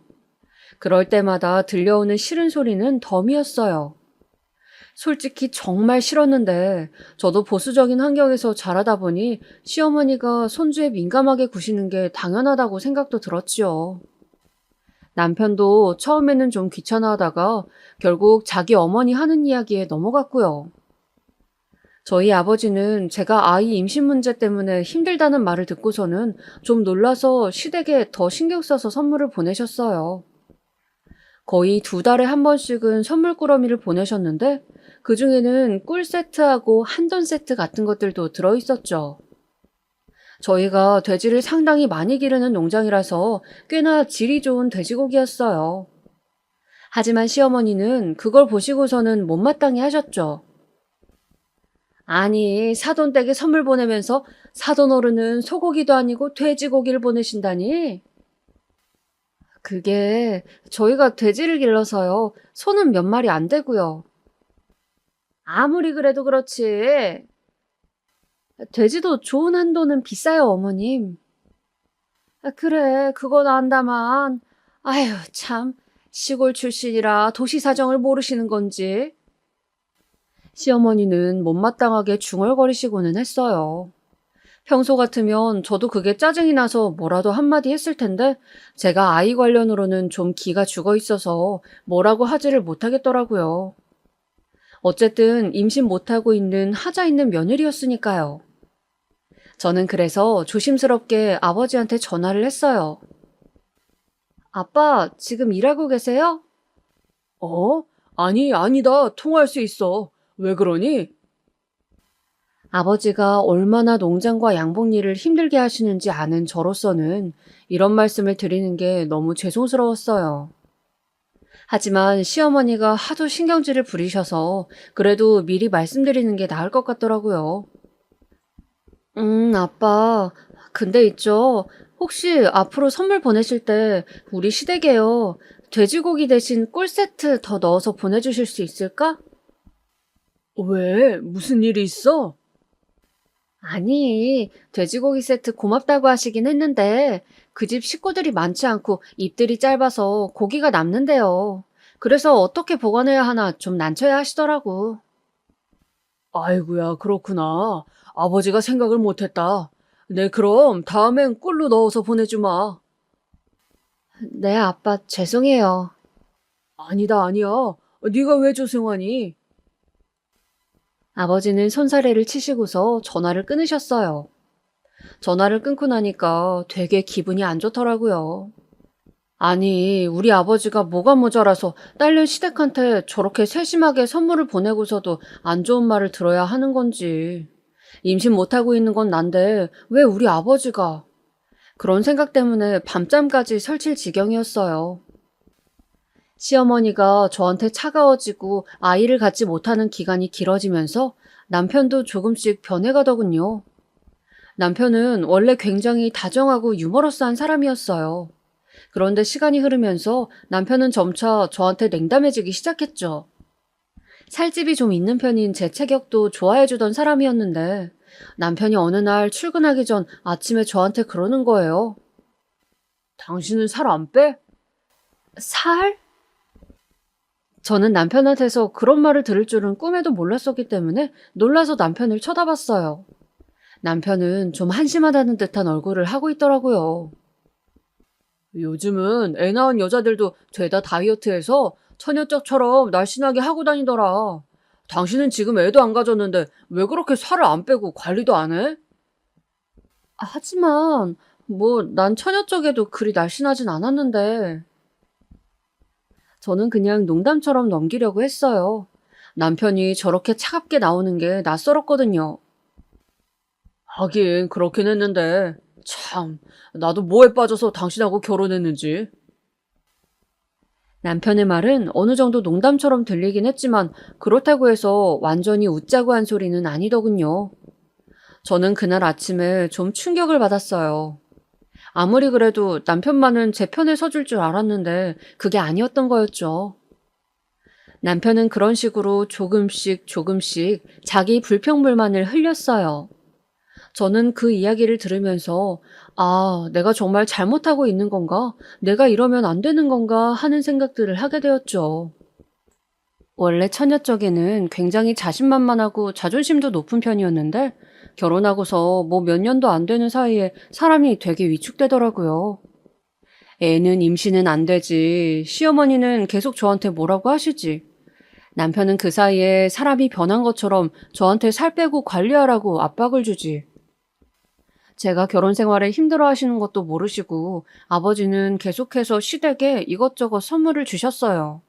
B: 그럴 때마다 들려오는 싫은 소리는 덤이었어요. 솔직히 정말 싫었는데 저도 보수적인 환경에서 자라다 보니 시어머니가 손주에 민감하게 구시는 게 당연하다고 생각도 들었지요. 남편도 처음에는 좀 귀찮아하다가 결국 자기 어머니 하는 이야기에 넘어갔고요. 저희 아버지는 제가 아이 임신 문제 때문에 힘들다는 말을 듣고서는 좀 놀라서 시댁에 더 신경 써서 선물을 보내셨어요. 거의 2달에 한 번씩은 선물 꾸러미를 보내셨는데 그중에는 꿀 세트하고 한돈 세트 같은 것들도 들어있었죠. 저희가 돼지를 상당히 많이 기르는 농장이라서 꽤나 질이 좋은 돼지고기였어요. 하지만 시어머니는 그걸 보시고서는 못마땅해 하셨죠. 아니, 사돈댁에 선물 보내면서 사돈 어른은 소고기도 아니고 돼지고기를 보내신다니? 그게 저희가 돼지를 길러서요. 소는 몇 마리 안 되고요. 아무리 그래도 그렇지. 돼지도 좋은 한도는 비싸요, 어머님. 그래, 그건 안다만. 아휴, 참. 시골 출신이라 도시 사정을 모르시는 건지. 시어머니는 못마땅하게 중얼거리시고는 했어요. 평소 같으면 저도 그게 짜증이 나서 뭐라도 한마디 했을 텐데 제가 아이 관련으로는 좀 기가 죽어 있어서 뭐라고 하지를 못하겠더라고요. 어쨌든 임신 못하고 있는 하자 있는 며느리였으니까요. 저는 그래서 조심스럽게 아버지한테 전화를 했어요. 아빠, 지금 일하고 계세요? 어? 아니, 아니다. 통화할 수 있어. 왜 그러니? 아버지가 얼마나 농장과 양봉 일을 힘들게 하시는지 아는 저로서는 이런 말씀을 드리는 게 너무 죄송스러웠어요. 하지만 시어머니가 하도 신경질을 부리셔서 그래도 미리 말씀드리는 게 나을 것 같더라고요. 아빠. 근데 있죠. 혹시 앞으로 선물 보내실 때 우리 시댁에요. 돼지고기 대신 꿀 세트 더 넣어서 보내주실 수 있을까? 왜? 무슨 일이 있어? 아니, 돼지고기 세트 고맙다고 하시긴 했는데 그 집 식구들이 많지 않고 입들이 짧아서 고기가 남는데요. 그래서 어떻게 보관해야 하나 좀 난처해 하시더라고. 아이고야, 그렇구나. 아버지가 생각을 못했다. 네, 그럼 다음엔 꿀로 넣어서 보내주마. 네, 아빠, 죄송해요. 아니다, 아니야. 네가 왜 죄송하니? 아버지는 손사래를 치시고서 전화를 끊으셨어요. 전화를 끊고 나니까 되게 기분이 안 좋더라고요. 아니, 우리 아버지가 뭐가 모자라서 딸년 시댁한테 저렇게 세심하게 선물을 보내고서도 안 좋은 말을 들어야 하는 건지. 임신 못하고 있는 건 난데 왜 우리 아버지가. 그런 생각 때문에 밤잠까지 설칠 지경이었어요. 시어머니가 저한테 차가워지고 아이를 갖지 못하는 기간이 길어지면서 남편도 조금씩 변해가더군요. 남편은 원래 굉장히 다정하고 유머러스한 사람이었어요. 그런데 시간이 흐르면서 남편은 점차 저한테 냉담해지기 시작했죠. 살집이 좀 있는 편인 제 체격도 좋아해주던 사람이었는데 남편이 어느 날 출근하기 전 아침에 저한테 그러는 거예요. 당신은 살 안 빼? 살? 저는 남편한테서 그런 말을 들을 줄은 꿈에도 몰랐었기 때문에 놀라서 남편을 쳐다봤어요. 남편은 좀 한심하다는 듯한 얼굴을 하고 있더라고요. 요즘은 애 낳은 여자들도 죄다 다이어트해서 처녀적처럼 날씬하게 하고 다니더라. 당신은 지금 애도 안 가졌는데 왜 그렇게 살을 안 빼고 관리도 안 해? 하지만 난 처녀적에도 그리 날씬하진 않았는데. 저는 그냥 농담처럼 넘기려고 했어요. 남편이 저렇게 차갑게 나오는 게 낯설었거든요. 하긴 그렇긴 했는데 참 나도 뭐에 빠져서 당신하고 결혼했는지. 남편의 말은 어느 정도 농담처럼 들리긴 했지만 그렇다고 해서 완전히 웃자고 한 소리는 아니더군요. 저는 그날 아침에 좀 충격을 받았어요. 아무리 그래도 남편만은 제 편에 서줄 줄 알았는데 그게 아니었던 거였죠. 남편은 그런 식으로 조금씩 조금씩 자기 불평불만을 흘렸어요. 저는 그 이야기를 들으면서 내가 정말 잘못하고 있는 건가? 내가 이러면 안 되는 건가? 하는 생각들을 하게 되었죠. 원래 처녀 쪽에는 굉장히 자신만만하고 자존심도 높은 편이었는데 결혼하고서 뭐 몇 년도 안 되는 사이에 사람이 되게 위축되더라고요. 애는 임신은 안 되지. 시어머니는 계속 저한테 뭐라고 하시지. 남편은 그 사이에 사람이 변한 것처럼 저한테 살 빼고 관리하라고 압박을 주지. 제가 결혼 생활에 힘들어 하시는 것도 모르시고 아버지는 계속해서 시댁에 이것저것 선물을 주셨어요.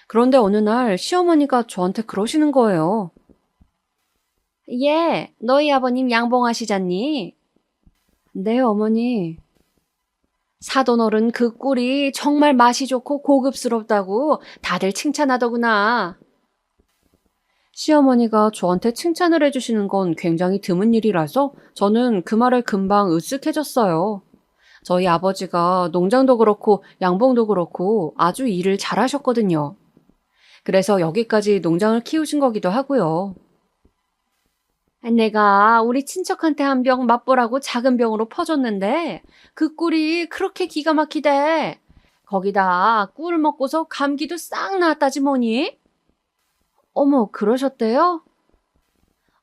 B: 그런데 어느 날 시어머니가 저한테 그러시는 거예요. 예, 너희 아버님 양봉하시잖니? 네, 어머니. 사돈어른 그 꿀이 정말 맛이 좋고 고급스럽다고 다들 칭찬하더구나. 시어머니가 저한테 칭찬을 해주시는 건 굉장히 드문 일이라서 저는 그 말에 금방 으쓱해졌어요. 저희 아버지가 농장도 그렇고 양봉도 그렇고 아주 일을 잘하셨거든요. 그래서 여기까지 농장을 키우신 거기도 하고요. 내가 우리 친척한테 한 병 맛보라고 작은 병으로 퍼줬는데 그 꿀이 그렇게 기가 막히대. 거기다 꿀 먹고서 감기도 싹 나았다지 뭐니? 어머, 그러셨대요?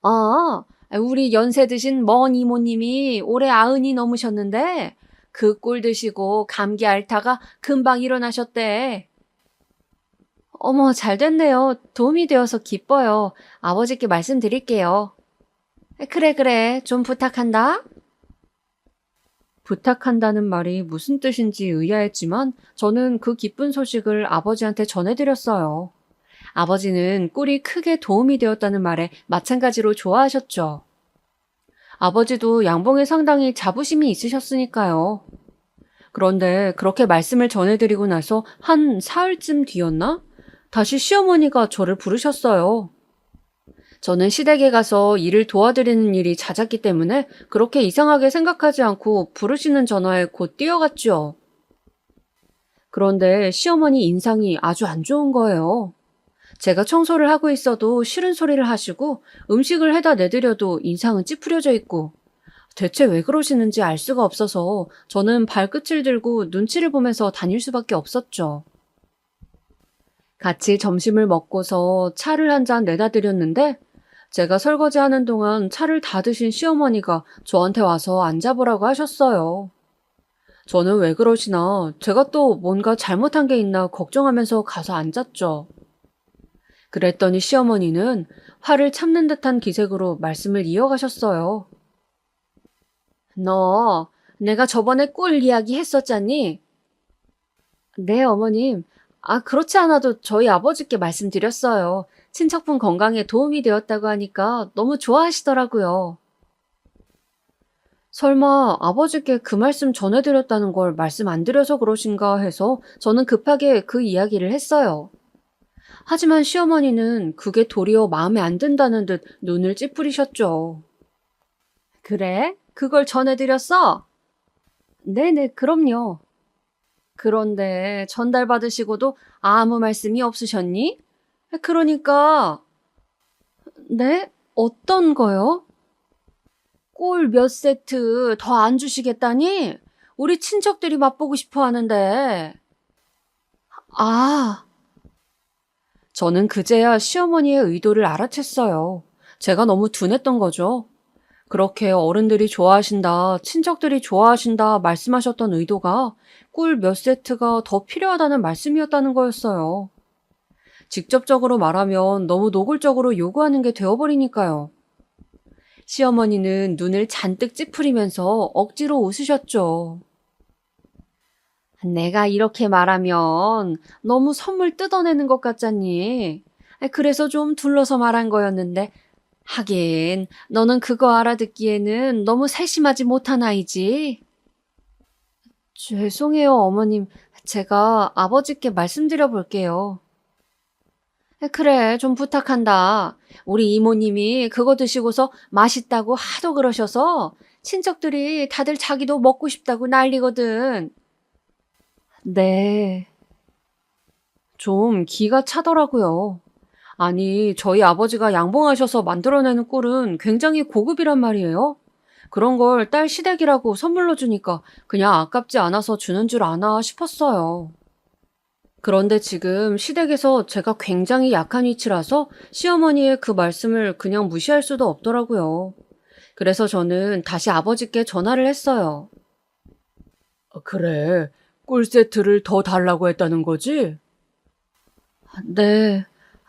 B: 아, 우리 연세 드신 먼 이모님이 올해 90이 넘으셨는데 그 꿀 드시고 감기 앓다가 금방 일어나셨대. 어머, 잘 됐네요. 도움이 되어서 기뻐요. 아버지께 말씀드릴게요. 그래, 그래. 좀 부탁한다. 부탁한다는 말이 무슨 뜻인지 의아했지만 저는 그 기쁜 소식을 아버지한테 전해드렸어요. 아버지는 꿀이 크게 도움이 되었다는 말에 마찬가지로 좋아하셨죠. 아버지도 양봉에 상당히 자부심이 있으셨으니까요. 그런데 그렇게 말씀을 전해드리고 나서 한 사흘쯤 뒤였나? 다시 시어머니가 저를 부르셨어요. 저는 시댁에 가서 일을 도와드리는 일이 잦았기 때문에 그렇게 이상하게 생각하지 않고 부르시는 전화에 곧 뛰어갔죠. 그런데 시어머니 인상이 아주 안 좋은 거예요. 제가 청소를 하고 있어도 싫은 소리를 하시고 음식을 해다 내드려도 인상은 찌푸려져 있고 대체 왜 그러시는지 알 수가 없어서 저는 발끝을 들고 눈치를 보면서 다닐 수밖에 없었죠. 같이 점심을 먹고서 차를 한 잔 내다 드렸는데 제가 설거지하는 동안 차를 다 드신 시어머니가 저한테 와서 앉아보라고 하셨어요. 저는 왜 그러시나 제가 또 뭔가 잘못한 게 있나 걱정하면서 가서 앉았죠. 그랬더니 시어머니는 화를 참는 듯한 기색으로 말씀을 이어가셨어요. 너 내가 저번에 꿀 이야기 했었잖니? 네, 어머님. 그렇지 않아도 저희 아버지께 말씀드렸어요. 친척분 건강에 도움이 되었다고 하니까 너무 좋아하시더라고요. 설마 아버지께 그 말씀 전해드렸다는 걸 말씀 안 드려서 그러신가 해서 저는 급하게 그 이야기를 했어요. 하지만 시어머니는 그게 도리어 마음에 안 든다는 듯 눈을 찌푸리셨죠. 그래? 그걸 전해드렸어? 네네, 그럼요. 그런데 전달받으시고도 아무 말씀이 없으셨니? 그러니까, 네? 어떤 거요? 꿀 몇 세트 더 안 주시겠다니? 우리 친척들이 맛보고 싶어 하는데. 아, 저는 그제야 시어머니의 의도를 알아챘어요. 제가 너무 둔했던 거죠. 그렇게 어른들이 좋아하신다, 친척들이 좋아하신다 말씀하셨던 의도가 꿀 몇 세트가 더 필요하다는 말씀이었다는 거였어요. 직접적으로 말하면 너무 노골적으로 요구하는 게 되어버리니까요. 시어머니는 눈을 잔뜩 찌푸리면서 억지로 웃으셨죠. 내가 이렇게 말하면 너무 선물 뜯어내는 것 같잖니. 그래서 좀 둘러서 말한 거였는데 하긴 너는 그거 알아듣기에는 너무 세심하지 못한 아이지. 죄송해요, 어머님. 제가 아버지께 말씀드려 볼게요. 그래, 좀 부탁한다. 우리 이모님이 그거 드시고서 맛있다고 하도 그러셔서 친척들이 다들 자기도 먹고 싶다고 난리거든. 네. 좀 기가 차더라고요. 아니, 저희 아버지가 양봉하셔서 만들어내는 꿀은 굉장히 고급이란 말이에요. 그런 걸 딸 시댁이라고 선물로 주니까 그냥 아깝지 않아서 주는 줄 아나 싶었어요. 그런데 지금 시댁에서 제가 굉장히 약한 위치라서 시어머니의 그 말씀을 그냥 무시할 수도 없더라고요. 그래서 저는 다시 아버지께 전화를 했어요. 그래, 꿀 세트를 더 달라고 했다는 거지? 네.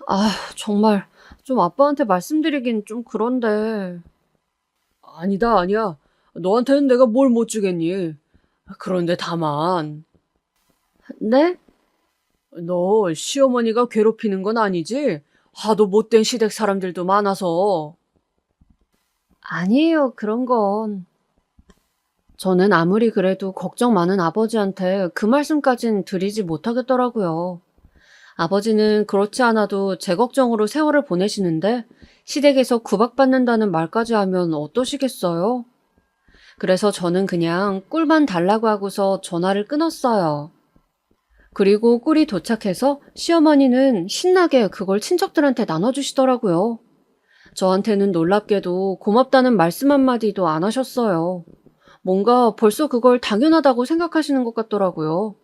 B: 아, 정말 좀 아빠한테 말씀드리긴 좀 그런데. 아니다, 아니야. 너한테는 내가 뭘 못 주겠니? 그런데 다만, 네? 너 시어머니가 괴롭히는 건 아니지? 하도 못된 시댁 사람들도 많아서. 아니에요, 그런 건. 저는 아무리 그래도 걱정 많은 아버지한테 그 말씀까진 드리지 못하겠더라고요. 아버지는 그렇지 않아도 제 걱정으로 세월을 보내시는데 시댁에서 구박받는다는 말까지 하면 어떠시겠어요? 그래서 저는 그냥 꿀만 달라고 하고서 전화를 끊었어요. 그리고 꿀이 도착해서 시어머니는 신나게 그걸 친척들한테 나눠주시더라고요. 저한테는 놀랍게도 고맙다는 말씀 한마디도 안 하셨어요. 뭔가 벌써 그걸 당연하다고 생각하시는 것 같더라고요.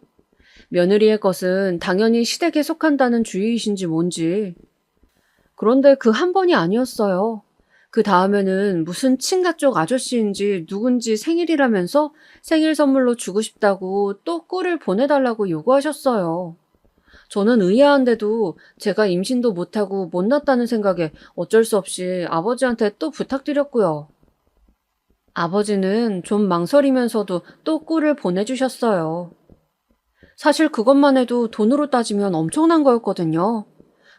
B: 며느리의 것은 당연히 시댁에 속한다는 주의이신지 뭔지. 그런데 그 한 번이 아니었어요. 그 다음에는 무슨 친가 쪽 아저씨인지 누군지 생일이라면서 생일 선물로 주고 싶다고 또 꿀을 보내달라고 요구하셨어요. 저는 의아한데도 제가 임신도 못하고 못 낳았다는 생각에 어쩔 수 없이 아버지한테 또 부탁드렸고요. 아버지는 좀 망설이면서도 또 꿀을 보내주셨어요. 사실 그것만 해도 돈으로 따지면 엄청난 거였거든요.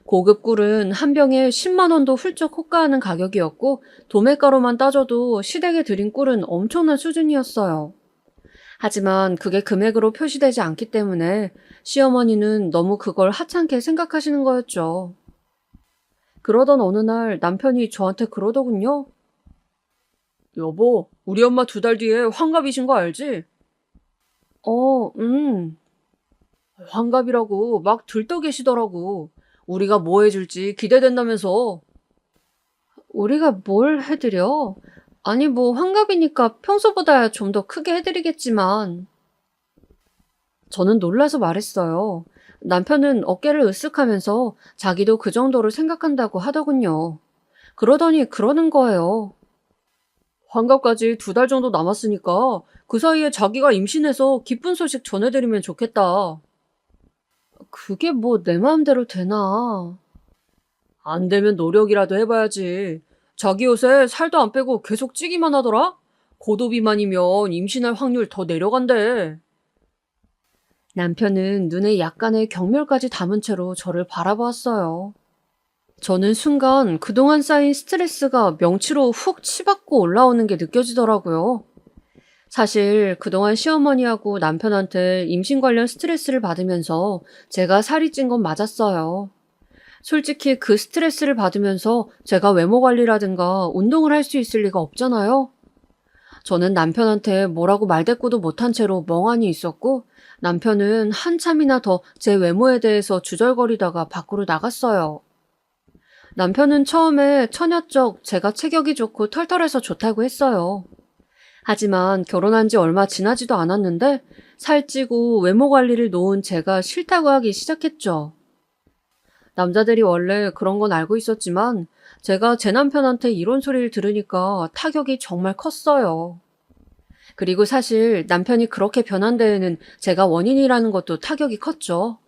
B: 고급 꿀은 한 병에 10만 원도 훌쩍 호가하는 가격이었고 도매가로만 따져도 시댁에 드린 꿀은 엄청난 수준이었어요. 하지만 그게 금액으로 표시되지 않기 때문에 시어머니는 너무 그걸 하찮게 생각하시는 거였죠. 그러던 어느 날 남편이 저한테 그러더군요. 여보, 우리 엄마 2달 뒤에 환갑이신 거 알지? 어, 환갑이라고 막 들떠 계시더라고. 우리가 뭐 해줄지 기대된다면서. 우리가 뭘 해드려? 아니, 뭐, 환갑이니까 평소보다 좀 더 크게 해드리겠지만. 저는 놀라서 말했어요. 남편은 어깨를 으쓱하면서 자기도 그 정도로 생각한다고 하더군요. 그러더니 그러는 거예요. 환갑까지 2달 정도 남았으니까 그 사이에 자기가 임신해서 기쁜 소식 전해드리면 좋겠다. 그게 뭐 내 마음대로 되나? 안 되면 노력이라도 해봐야지. 자기 요새 살도 안 빼고 계속 찌기만 하더라? 고도비만이면 임신할 확률 더 내려간대. 남편은 눈에 약간의 경멸까지 담은 채로 저를 바라보았어요. 저는 순간 그동안 쌓인 스트레스가 명치로 훅 치받고 올라오는 게 느껴지더라고요. 사실 그동안 시어머니하고 남편한테 임신 관련 스트레스를 받으면서 제가 살이 찐 건 맞았어요. 솔직히 그 스트레스를 받으면서 제가 외모 관리라든가 운동을 할 수 있을 리가 없잖아요. 저는 남편한테 뭐라고 말대꾸도 못한 채로 멍하니 있었고 남편은 한참이나 더 제 외모에 대해서 주절거리다가 밖으로 나갔어요. 남편은 처음에 처녀적 제가 체격이 좋고 털털해서 좋다고 했어요. 하지만 결혼한 지 얼마 지나지도 않았는데 살찌고 외모 관리를 놓은 제가 싫다고 하기 시작했죠. 남자들이 원래 그런 건 알고 있었지만 제가 제 남편한테 이런 소리를 들으니까 타격이 정말 컸어요. 그리고 사실 남편이 그렇게 변한 데에는 제가 원인이라는 것도 타격이 컸죠.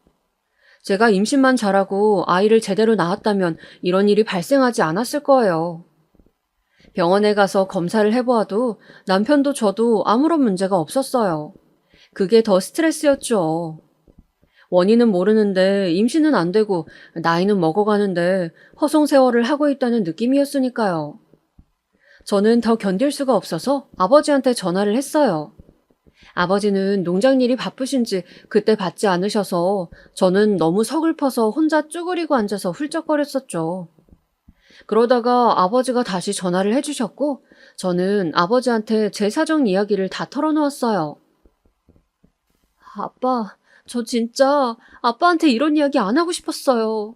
B: 제가 임신만 잘하고 아이를 제대로 낳았다면 이런 일이 발생하지 않았을 거예요. 병원에 가서 검사를 해보아도 남편도 저도 아무런 문제가 없었어요. 그게 더 스트레스였죠. 원인은 모르는데 임신은 안 되고 나이는 먹어가는데 허송세월을 하고 있다는 느낌이었으니까요. 저는 더 견딜 수가 없어서 아버지한테 전화를 했어요. 아버지는 농장 일이 바쁘신지 그때 받지 않으셔서 저는 너무 서글퍼서 혼자 쭈그리고 앉아서 훌쩍거렸었죠. 그러다가 아버지가 다시 전화를 해주셨고 저는 아버지한테 제 사정 이야기를 다 털어놓았어요. 아빠, 저 진짜 아빠한테 이런 이야기 안 하고 싶었어요.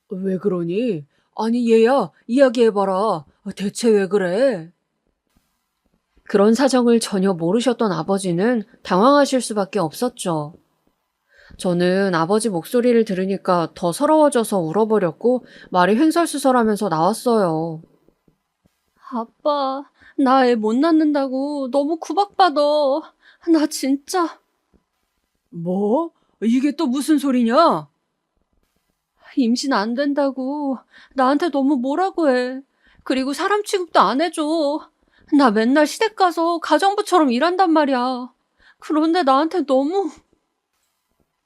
B: 왜 그러니? 아니 얘야, 이야기해봐라. 대체 왜 그래? 그런 사정을 전혀 모르셨던 아버지는 당황하실 수밖에 없었죠. 저는 아버지 목소리를 들으니까 더 서러워져서 울어버렸고 말이 횡설수설하면서 나왔어요. 아빠, 나 애 못 낳는다고 너무 구박받아. 나 진짜. 뭐? 이게 또 무슨 소리냐? 임신 안 된다고 나한테 너무 뭐라고 해. 그리고 사람 취급도 안 해줘. 나 맨날 시댁 가서 가정부처럼 일한단 말이야. 그런데 나한테 너무...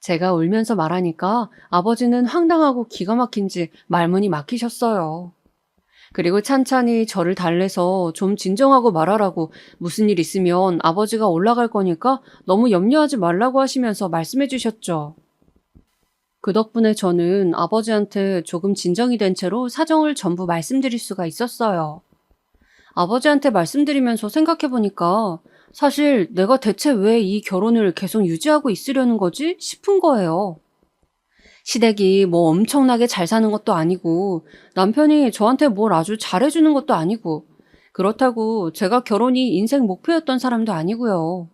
B: 제가 울면서 말하니까 아버지는 황당하고 기가 막힌지 말문이 막히셨어요. 그리고 찬찬히 저를 달래서 좀 진정하고 말하라고 무슨 일 있으면 아버지가 올라갈 거니까 너무 염려하지 말라고 하시면서 말씀해 주셨죠. 그 덕분에 저는 아버지한테 조금 진정이 된 채로 사정을 전부 말씀드릴 수가 있었어요. 아버지한테 말씀드리면서 생각해보니까 사실 내가 대체 왜 이 결혼을 계속 유지하고 있으려는 거지 싶은 거예요. 시댁이 뭐 엄청나게 잘 사는 것도 아니고 남편이 저한테 뭘 아주 잘해주는 것도 아니고 그렇다고 제가 결혼이 인생 목표였던 사람도 아니고요.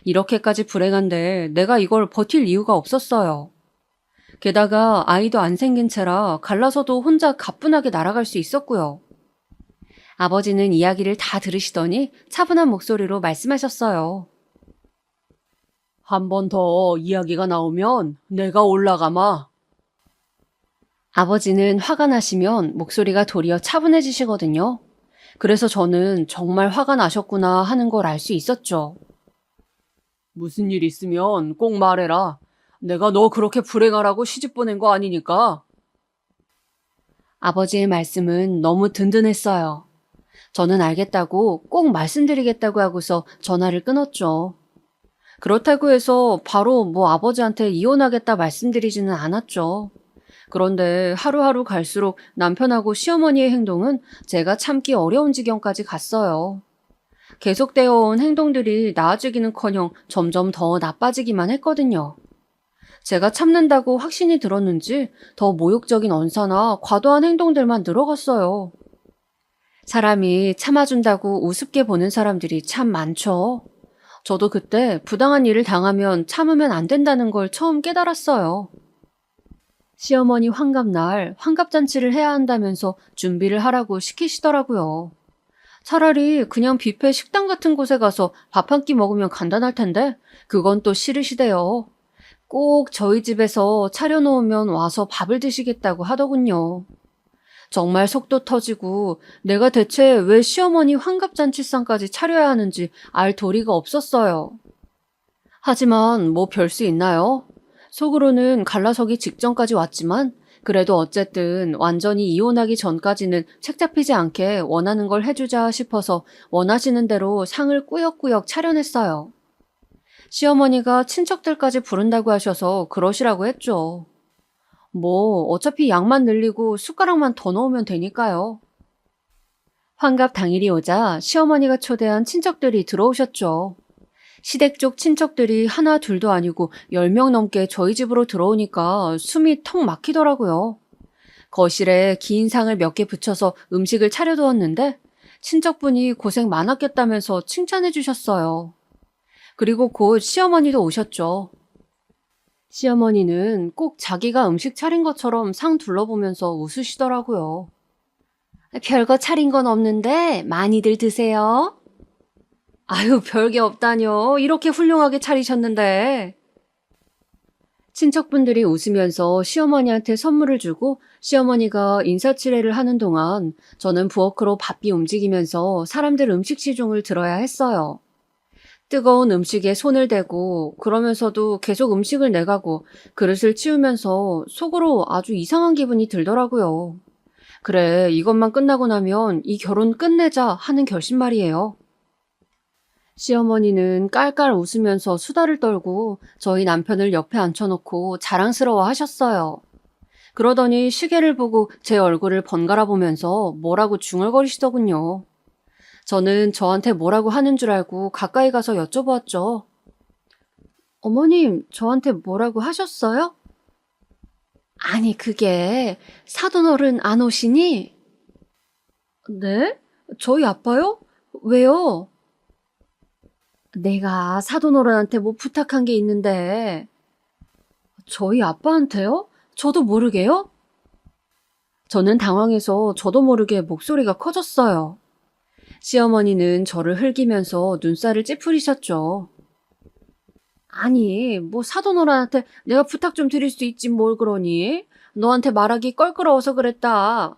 B: 이렇게까지 불행한데 내가 이걸 버틸 이유가 없었어요. 게다가 아이도 안 생긴 채라 갈라서도 혼자 가뿐하게 날아갈 수 있었고요. 아버지는 이야기를 다 들으시더니 차분한 목소리로 말씀하셨어요. 한 번 더 이야기가 나오면 내가 올라가마. 아버지는 화가 나시면 목소리가 도리어 차분해지시거든요. 그래서 저는 정말 화가 나셨구나 하는 걸 알 수 있었죠. 무슨 일 있으면 꼭 말해라. 내가 너 그렇게 불행하라고 시집 보낸 거 아니니까. 아버지의 말씀은 너무 든든했어요. 저는 알겠다고 꼭 말씀드리겠다고 하고서 전화를 끊었죠. 그렇다고 해서 바로 뭐 아버지한테 이혼하겠다 말씀드리지는 않았죠. 그런데 하루하루 갈수록 남편하고 시어머니의 행동은 제가 참기 어려운 지경까지 갔어요. 계속되어 온 행동들이 나아지기는커녕 점점 더 나빠지기만 했거든요. 제가 참는다고 확신이 들었는지 더 모욕적인 언사나 과도한 행동들만 늘어갔어요. 사람이 참아준다고 우습게 보는 사람들이 참 많죠. 저도 그때 부당한 일을 당하면 참으면 안 된다는 걸 처음 깨달았어요. 시어머니 환갑날 환갑잔치를 해야 한다면서 준비를 하라고 시키시더라고요. 차라리 그냥 뷔페 식당 같은 곳에 가서 밥 한 끼 먹으면 간단할 텐데 그건 또 싫으시대요. 꼭 저희 집에서 차려놓으면 와서 밥을 드시겠다고 하더군요. 정말 속도 터지고 내가 대체 왜 시어머니 환갑잔치상까지 차려야 하는지 알 도리가 없었어요. 하지만 뭐 별 수 있나요? 속으로는 갈라서기 직전까지 왔지만 그래도 어쨌든 완전히 이혼하기 전까지는 책 잡히지 않게 원하는 걸 해주자 싶어서 원하시는 대로 상을 꾸역꾸역 차려냈어요. 시어머니가 친척들까지 부른다고 하셔서 그러시라고 했죠. 뭐 어차피 양만 늘리고 숟가락만 더 넣으면 되니까요. 환갑 당일이 오자 시어머니가 초대한 친척들이 들어오셨죠. 시댁 쪽 친척들이 하나 둘도 아니고 10명 넘게 저희 집으로 들어오니까 숨이 턱 막히더라고요. 거실에 긴 상을 몇 개 붙여서 음식을 차려두었는데 친척분이 고생 많았겠다면서 칭찬해 주셨어요. 그리고 곧 시어머니도 오셨죠. 시어머니는 꼭 자기가 음식 차린 것처럼 상 둘러보면서 웃으시더라고요. 별거 차린 건 없는데 많이들 드세요. 아유, 별게 없다뇨. 이렇게 훌륭하게 차리셨는데. 친척분들이 웃으면서 시어머니한테 선물을 주고 시어머니가 인사치레를 하는 동안 저는 부엌으로 바삐 움직이면서 사람들 음식 시중을 들어야 했어요. 뜨거운 음식에 손을 대고 그러면서도 계속 음식을 내가고 그릇을 치우면서 속으로 아주 이상한 기분이 들더라고요. 그래, 이것만 끝나고 나면 이 결혼 끝내자 하는 결심 말이에요. 시어머니는 깔깔 웃으면서 수다를 떨고 저희 남편을 옆에 앉혀놓고 자랑스러워 하셨어요. 그러더니 시계를 보고 제 얼굴을 번갈아 보면서 뭐라고 중얼거리시더군요. 저는 저한테 뭐라고 하는 줄 알고 가까이 가서 여쭤보았죠. 어머님, 저한테 뭐라고 하셨어요? 아니, 그게 사돈어른 안 오시니? 네? 저희 아빠요? 왜요? 내가 사돈어른한테 뭐 부탁한 게 있는데. 저희 아빠한테요? 저도 모르게요? 저는 당황해서 저도 모르게 목소리가 커졌어요. 시어머니는 저를 흘기면서 눈살을 찌푸리셨죠. 아니, 뭐 사돈어른한테 내가 부탁 좀 드릴 수 있지 뭘 그러니? 너한테 말하기 껄끄러워서 그랬다.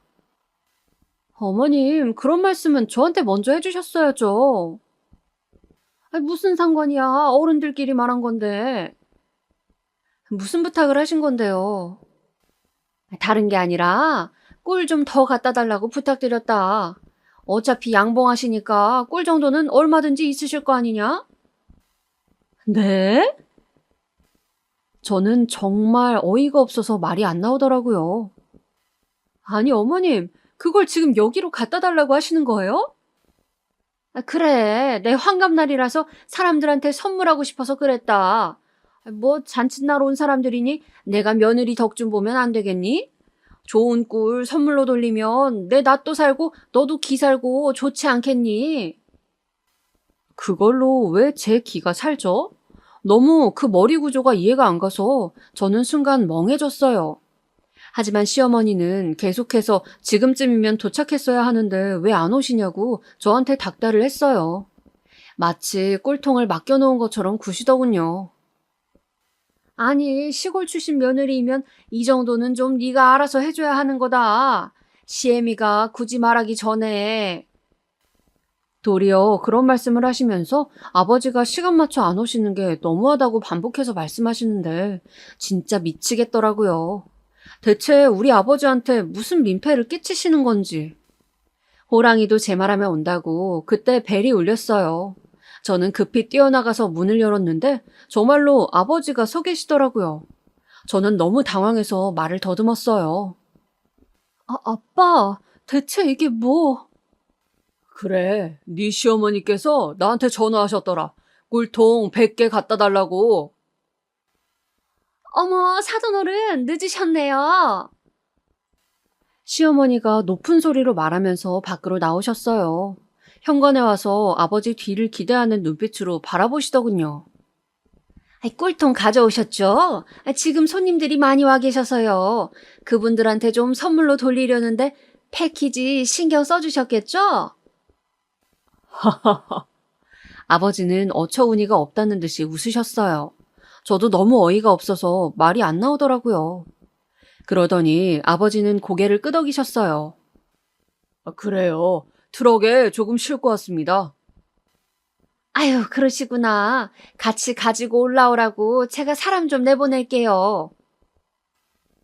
B: 어머님, 그런 말씀은 저한테 먼저 해주셨어야죠. 아니, 무슨 상관이야. 어른들끼리 말한 건데. 무슨 부탁을 하신 건데요? 다른 게 아니라 꿀 좀 더 갖다 달라고 부탁드렸다. 어차피 양봉하시니까 꿀 정도는 얼마든지 있으실 거 아니냐? 네? 저는 정말 어이가 없어서 말이 안 나오더라고요. 아니, 어머님, 그걸 지금 여기로 갖다 달라고 하시는 거예요? 그래, 내 환갑날이라서 사람들한테 선물하고 싶어서 그랬다. 뭐 잔칫날 온 사람들이니 내가 며느리 덕 좀 보면 안 되겠니? 좋은 꿀 선물로 돌리면 내 낫도 살고 너도 기 살고 좋지 않겠니? 그걸로 왜 제 기가 살죠? 너무 그 머리 구조가 이해가 안 가서 저는 순간 멍해졌어요. 하지만 시어머니는 계속해서 지금쯤이면 도착했어야 하는데 왜 안 오시냐고 저한테 닥달을 했어요. 마치 꿀통을 맡겨놓은 것처럼 구시더군요. 아니, 시골 출신 며느리이면 이 정도는 좀 네가 알아서 해줘야 하는 거다. 시애미가 굳이 말하기 전에. 도리어 그런 말씀을 하시면서 아버지가 시간 맞춰 안 오시는 게 너무하다고 반복해서 말씀하시는데 진짜 미치겠더라고요. 대체 우리 아버지한테 무슨 민폐를 끼치시는 건지. 호랑이도 제 말하면 온다고 그때 벨이 울렸어요. 저는 급히 뛰어나가서 문을 열었는데 정말로 아버지가 서 계시더라고요. 저는 너무 당황해서 말을 더듬었어요. 아빠, 대체 이게 뭐? 그래, 네 시어머니께서 나한테 전화하셨더라. 꿀통 100개 갖다 달라고. 어머, 사돈어른 늦으셨네요. 시어머니가 높은 소리로 말하면서 밖으로 나오셨어요. 현관에 와서 아버지 뒤를 기대하는 눈빛으로 바라보시더군요. 꿀통 가져오셨죠? 지금 손님들이 많이 와 계셔서요. 그분들한테 좀 선물로 돌리려는데 패키지 신경 써주셨겠죠? 아버지는 어처구니가 없다는 듯이 웃으셨어요. 저도 너무 어이가 없어서 말이 안 나오더라고요. 그러더니 아버지는 고개를 끄덕이셨어요. 그래요. 트럭에 조금 싣고 왔습니다. 아유, 그러시구나. 같이 가지고 올라오라고 제가 사람 좀 내보낼게요.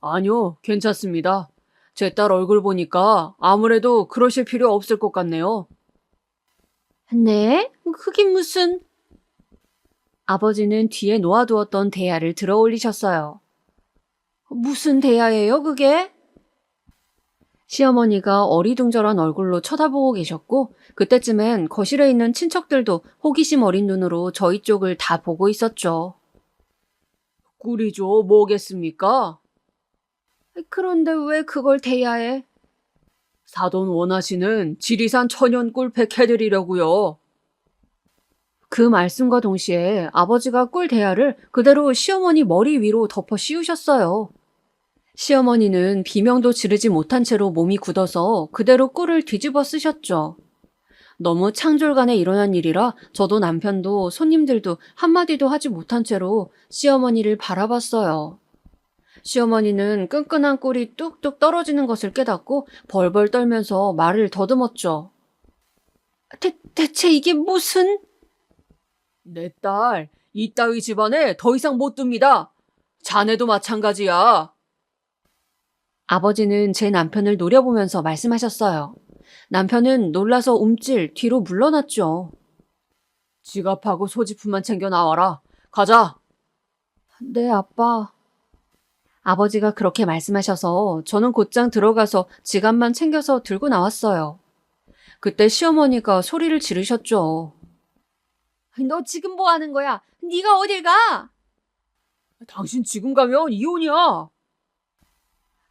B: 아니요, 괜찮습니다. 제 딸 얼굴 보니까 아무래도 그러실 필요 없을 것 같네요. 네? 그게 무슨... 아버지는 뒤에 놓아두었던 대야를 들어 올리셨어요. 무슨 대야예요, 그게? 시어머니가 어리둥절한 얼굴로 쳐다보고 계셨고 그때쯤엔 거실에 있는 친척들도 호기심 어린 눈으로 저희 쪽을 다 보고 있었죠. 꿀이죠, 뭐겠습니까? 그런데 왜 그걸 대야해? 사돈 원하시는 지리산 천연꿀 100 해드리려고요. 그 말씀과 동시에 아버지가 꿀 대야를 그대로 시어머니 머리 위로 덮어 씌우셨어요. 시어머니는 비명도 지르지 못한 채로 몸이 굳어서 그대로 꿀을 뒤집어 쓰셨죠. 너무 창졸간에 일어난 일이라 저도 남편도 손님들도 한마디도 하지 못한 채로 시어머니를 바라봤어요. 시어머니는 끈끈한 꿀이 뚝뚝 떨어지는 것을 깨닫고 벌벌 떨면서 말을 더듬었죠. 대체 이게 무슨... 내 딸, 이따위 집안에 더 이상 못 둡니다. 자네도 마찬가지야. 아버지는 제 남편을 노려보면서 말씀하셨어요. 남편은 놀라서 움찔 뒤로 물러났죠. 지갑하고 소지품만 챙겨 나와라. 가자. 네, 아빠. 아버지가 그렇게 말씀하셔서 저는 곧장 들어가서 지갑만 챙겨서 들고 나왔어요. 그때 시어머니가 소리를 지르셨죠. 너 지금 뭐 하는 거야? 네가 어딜 가? 당신 지금 가면 이혼이야.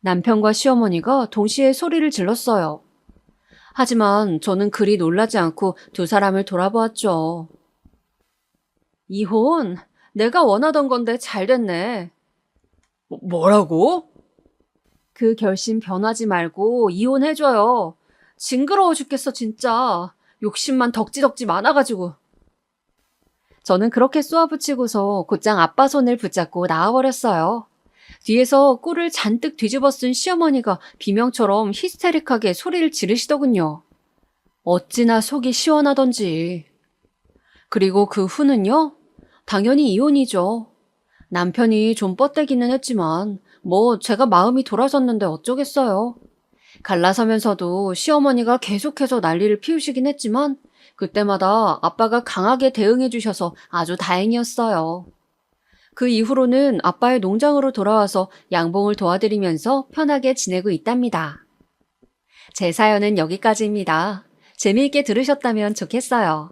B: 남편과 시어머니가 동시에 소리를 질렀어요. 하지만 저는 그리 놀라지 않고 두 사람을 돌아보았죠. 이혼? 내가 원하던 건데 잘 됐네. 뭐라고? 그 결심 변하지 말고 이혼해줘요. 징그러워 죽겠어, 진짜. 욕심만 덕지덕지 많아가지고. 저는 그렇게 쏘아붙이고서 곧장 아빠 손을 붙잡고 나와버렸어요. 뒤에서 꿀을 잔뜩 뒤집어 쓴 시어머니가 비명처럼 히스테릭하게 소리를 지르시더군요. 어찌나 속이 시원하던지. 그리고 그 후는요? 당연히 이혼이죠. 남편이 좀 뻗대기는 했지만 뭐 제가 마음이 돌아섰는데 어쩌겠어요. 갈라서면서도 시어머니가 계속해서 난리를 피우시긴 했지만 그때마다 아빠가 강하게 대응해 주셔서 아주 다행이었어요. 그 이후로는 아빠의 농장으로 돌아와서 양봉을 도와드리면서 편하게 지내고 있답니다. 제 사연은 여기까지입니다. 재미있게 들으셨다면 좋겠어요.